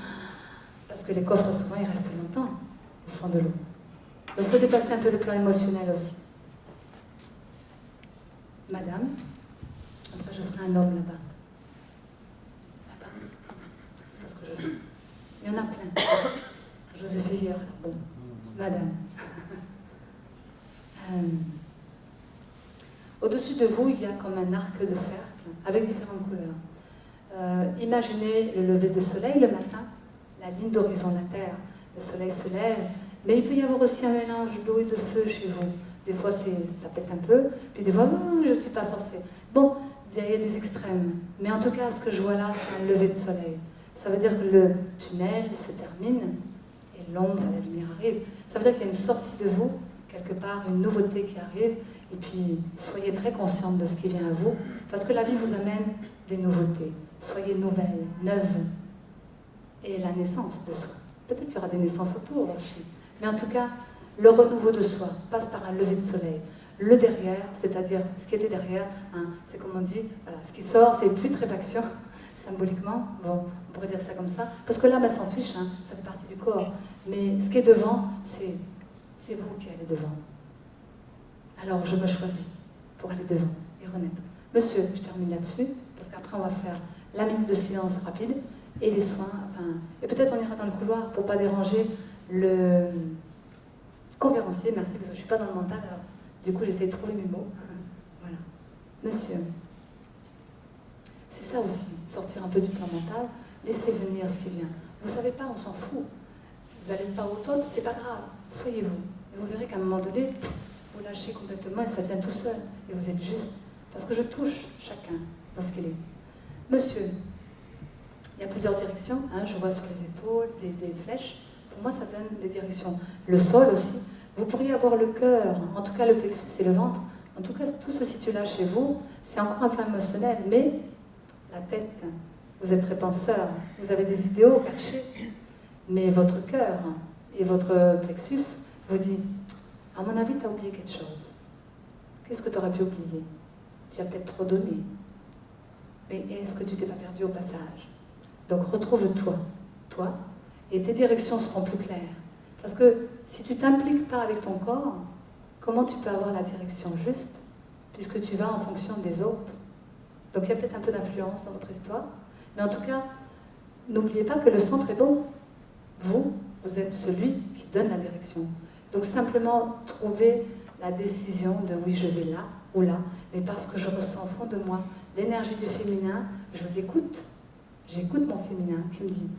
Speaker 3: Parce que les coffres, souvent, ils restent longtemps au fond de l'eau. Donc, il faut dépasser un peu le plan émotionnel aussi. Madame, après je ferai un homme là-bas. Là-bas. Parce que je sais. Il y en a plein. Je vous ai fait hier. Bon, madame. Au-dessus de vous, il y a comme un arc de cercle avec différentes couleurs. Imaginez le lever de soleil le matin, la ligne d'horizon de la Terre. Le soleil se lève, mais il peut y avoir aussi un mélange d'eau et de feu chez vous. Des fois, ça pète un peu, puis des fois, je ne suis pas forcée. Bon, il y a des extrêmes. Mais en tout cas, ce que je vois là, c'est un lever de soleil. Ça veut dire que le tunnel se termine et l'ombre et la lumière arrivent. Ça veut dire qu'il y a une sortie de vous, quelque part, une nouveauté qui arrive. Et puis, soyez très consciente de ce qui vient à vous, parce que la vie vous amène des nouveautés. Soyez nouvelle, neuve. Et la naissance de soi. Peut-être qu'il y aura des naissances autour aussi. Mais en tout cas, le renouveau de soi passe par un lever de soleil. Le derrière, c'est-à-dire ce qui était derrière, hein, c'est comme on dit, voilà, ce qui sort, c'est plus tréfaction, symboliquement, bon, on pourrait dire ça comme ça, parce que l'âme, elle s'en fiche, hein, ça fait partie du corps. Mais ce qui est devant, c'est vous qui allez devant. Alors, je me choisis pour aller devant et renaître. Monsieur, je termine là-dessus, parce qu'après, on va faire la minute de silence rapide et les soins, enfin, et peut-être on ira dans le couloir pour ne pas déranger le conférencier, merci, parce que je ne suis pas dans le mental, alors du coup j'essaie de trouver mes mots. Voilà. Monsieur, c'est ça aussi, sortir un peu du plan mental, laissez venir ce qui vient. Vous ne savez pas, on s'en fout. Vous n'allez pas au top, c'est pas grave, soyez-vous. Et vous verrez qu'à un moment donné, vous lâchez complètement et ça vient tout seul. Et vous êtes juste, parce que je touche chacun dans ce qu'il est. Monsieur, il y a plusieurs directions, hein, je vois sur les épaules des flèches. Pour moi, ça donne des directions. Le sol aussi. Vous pourriez avoir le cœur, en tout cas le plexus et le ventre. En tout cas, tout se situe là chez vous. C'est encore un plan émotionnel, mais la tête, vous êtes très penseur, vous avez des idéaux cachés. Mais votre cœur et votre plexus vous dit, à mon avis, tu as oublié quelque chose. Qu'est-ce que tu aurais pu oublier? Tu as peut-être trop donné. Mais est-ce que tu t'es pas perdu au passage? Donc retrouve-toi, toi, et tes directions seront plus claires. Parce que Si tu ne t'impliques pas avec ton corps, comment tu peux avoir la direction juste, puisque tu vas en fonction des autres? Donc il y a peut-être un peu d'influence dans votre histoire, mais en tout cas, n'oubliez pas que le centre est bon. Vous êtes celui qui donne la direction. Donc simplement trouver la décision de oui, je vais là ou là, mais parce que je ressens au fond de moi l'énergie du féminin, je l'écoute. J'écoute mon féminin qui me dit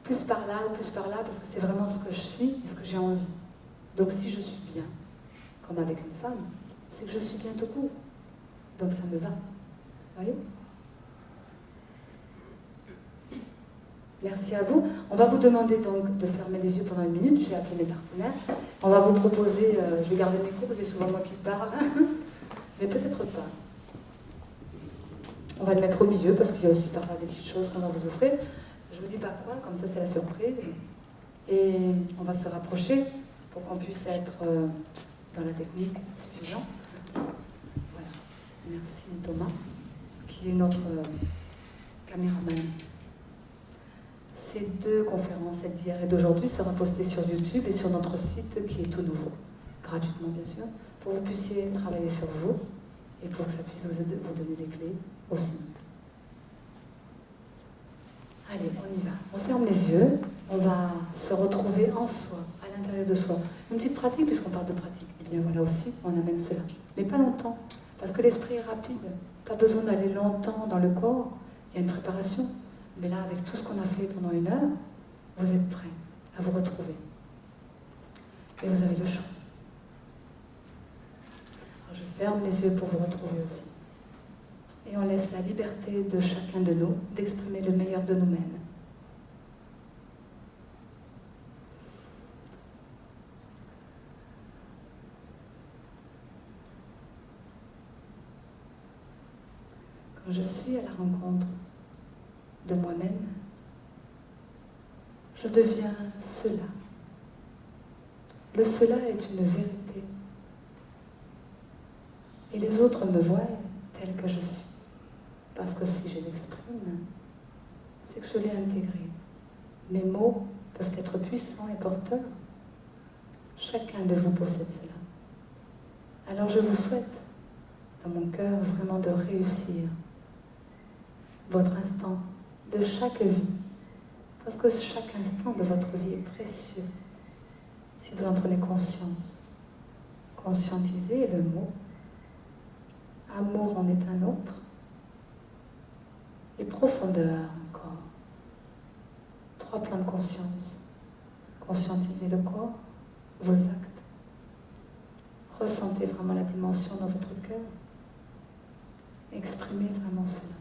Speaker 3: plus par là ou plus par là, parce que c'est vraiment ce que je suis et ce que j'ai envie. Donc si je suis bien, comme avec une femme, c'est que je suis bien tout court. Donc ça me va. Vous voyez? Merci à vous. On va vous demander donc de fermer les yeux pendant 1 minute. Je vais appeler mes partenaires. On va vous proposer, je vais garder mes cours, c'est souvent moi qui parle, mais peut-être pas. On va le mettre au milieu parce qu'il y a aussi par là des petites choses qu'on va vous offrir. Je vous dis pas quoi, comme ça c'est la surprise. Et on va se rapprocher pour qu'on puisse être dans la technique suffisante. Voilà. Merci Thomas, qui est notre caméraman. Ces 2 conférences, celle d'hier et d'aujourd'hui, seront postées sur YouTube et sur notre site qui est tout nouveau, gratuitement bien sûr, pour que vous puissiez travailler sur vous et pour que ça puisse vous donner des clés aussi. Allez, on y va. On ferme les yeux, on va se retrouver en soi, à l'intérieur de soi. Une petite pratique, puisqu'on parle de pratique. Eh bien voilà aussi, on amène cela. Mais pas longtemps, parce que l'esprit est rapide. Pas besoin d'aller longtemps dans le corps, il y a une préparation. Mais là, avec tout ce qu'on a fait pendant 1 heure, vous êtes prêts à vous retrouver. Et vous avez le choix. Alors, je ferme les yeux pour vous retrouver aussi. Et on laisse la liberté de chacun de nous d'exprimer le meilleur de nous-mêmes. Quand je suis à la rencontre de moi-même, je deviens cela. Le cela est une vérité. Et les autres me voient tel que je suis. Parce que si je l'exprime, c'est que je l'ai intégré. Mes mots peuvent être puissants et porteurs. Chacun de vous possède cela. Alors je vous souhaite, dans mon cœur, vraiment de réussir votre instant de chaque vie. Parce que chaque instant de votre vie est précieux. Si vous en prenez conscience. Conscientiser le mot. Amour en est un autre. Et profondeur encore. 3 plans de conscience. Conscientiser le corps, vos actes. Ressentez vraiment la dimension dans votre cœur. Exprimez vraiment cela.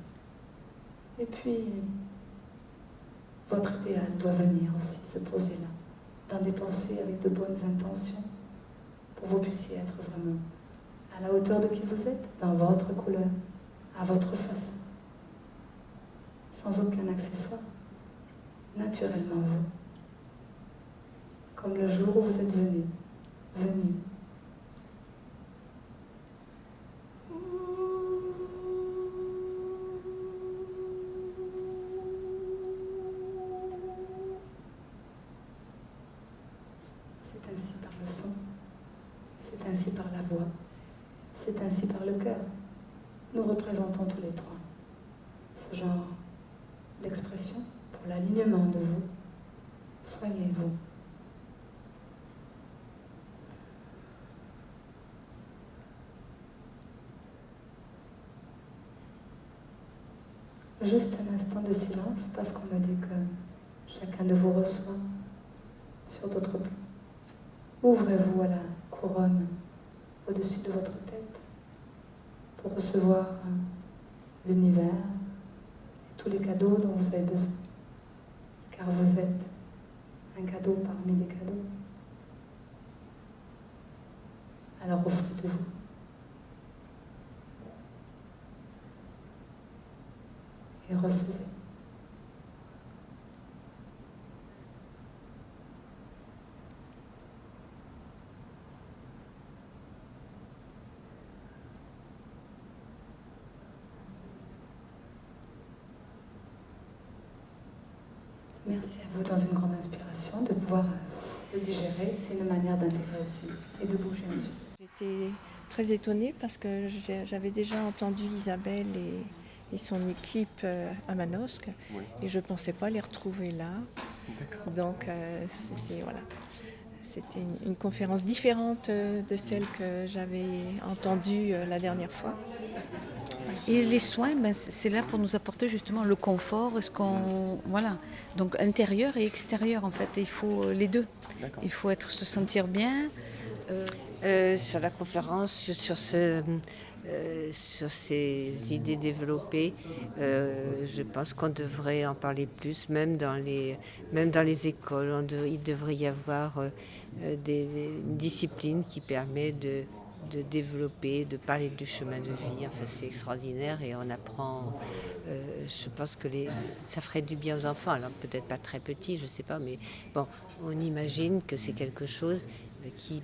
Speaker 3: Et puis, votre idéal doit venir aussi se poser là, dans des pensées avec de bonnes intentions, pour que vous puissiez être vraiment à la hauteur de qui vous êtes, dans votre couleur, à votre façon, sans aucun accessoire, naturellement vous, comme le jour où vous êtes venu. C'est ainsi par le son, c'est ainsi par la voix, c'est ainsi par le cœur. Nous représentons tous les 3 ce genre d'expression pour l'alignement de vous. Soignez-vous. Juste un instant de silence parce qu'on me dit que chacun de vous reçoit sur d'autres plans. Ouvrez-vous à la couronne au-dessus de votre tête pour recevoir l'univers et tous les cadeaux dont vous avez besoin. Car vous êtes un cadeau parmi les cadeaux. Alors offrez-vous. Et recevez. Merci à vous dans une grande inspiration de pouvoir de digérer, c'est une manière d'intégrer aussi et de bouger ensuite.
Speaker 4: J'étais très étonnée parce que j'avais déjà entendu Isabelle et son équipe à Manosque et je ne pensais pas les retrouver là. Donc c'était une conférence différente de celle que j'avais entendue la dernière fois.
Speaker 5: Et les soins, c'est là pour nous apporter justement le confort, voilà. Donc intérieur et extérieur en fait, il faut les deux. Il faut se sentir bien.
Speaker 6: Sur la conférence, sur ces idées développées, je pense qu'on devrait en parler plus, même dans les écoles. Il devrait y avoir des disciplines qui permettent de développer, de parler du chemin de vie. Enfin, c'est extraordinaire et on apprend. Je pense que ça ferait du bien aux enfants. Alors peut-être pas très petits, je sais pas, mais bon, on imagine que c'est quelque chose qui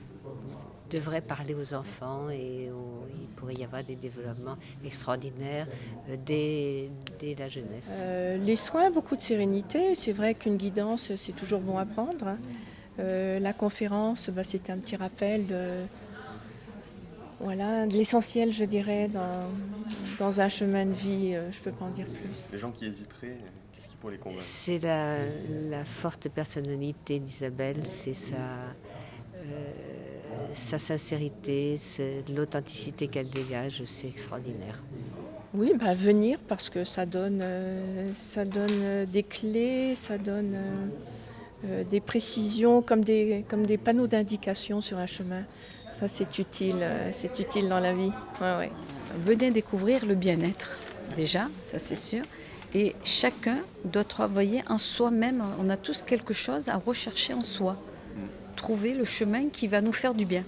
Speaker 6: devrait parler aux enfants et il pourrait y avoir des développements extraordinaires dès la jeunesse.
Speaker 4: Les soins, beaucoup de sérénité. C'est vrai qu'une guidance, c'est toujours bon à prendre. Hein. La conférence, c'était un petit rappel de l'essentiel, je dirais, dans un chemin de vie. Je ne peux pas en dire plus.
Speaker 7: Les gens qui hésiteraient, qu'est-ce qui pourrait les convaincre?
Speaker 6: C'est la forte personnalité d'Isabelle, c'est sa sincérité, c'est l'authenticité qu'elle dégage, c'est extraordinaire.
Speaker 4: Oui, venir parce que ça donne des clés, ça donne des précisions comme des panneaux d'indication sur un chemin. Ça, c'est utile dans la vie. Ouais.
Speaker 5: Venez découvrir le bien-être, déjà, ça c'est sûr. Et chacun doit travailler en soi-même. On a tous quelque chose à rechercher en soi. Trouver le chemin qui va nous faire du bien.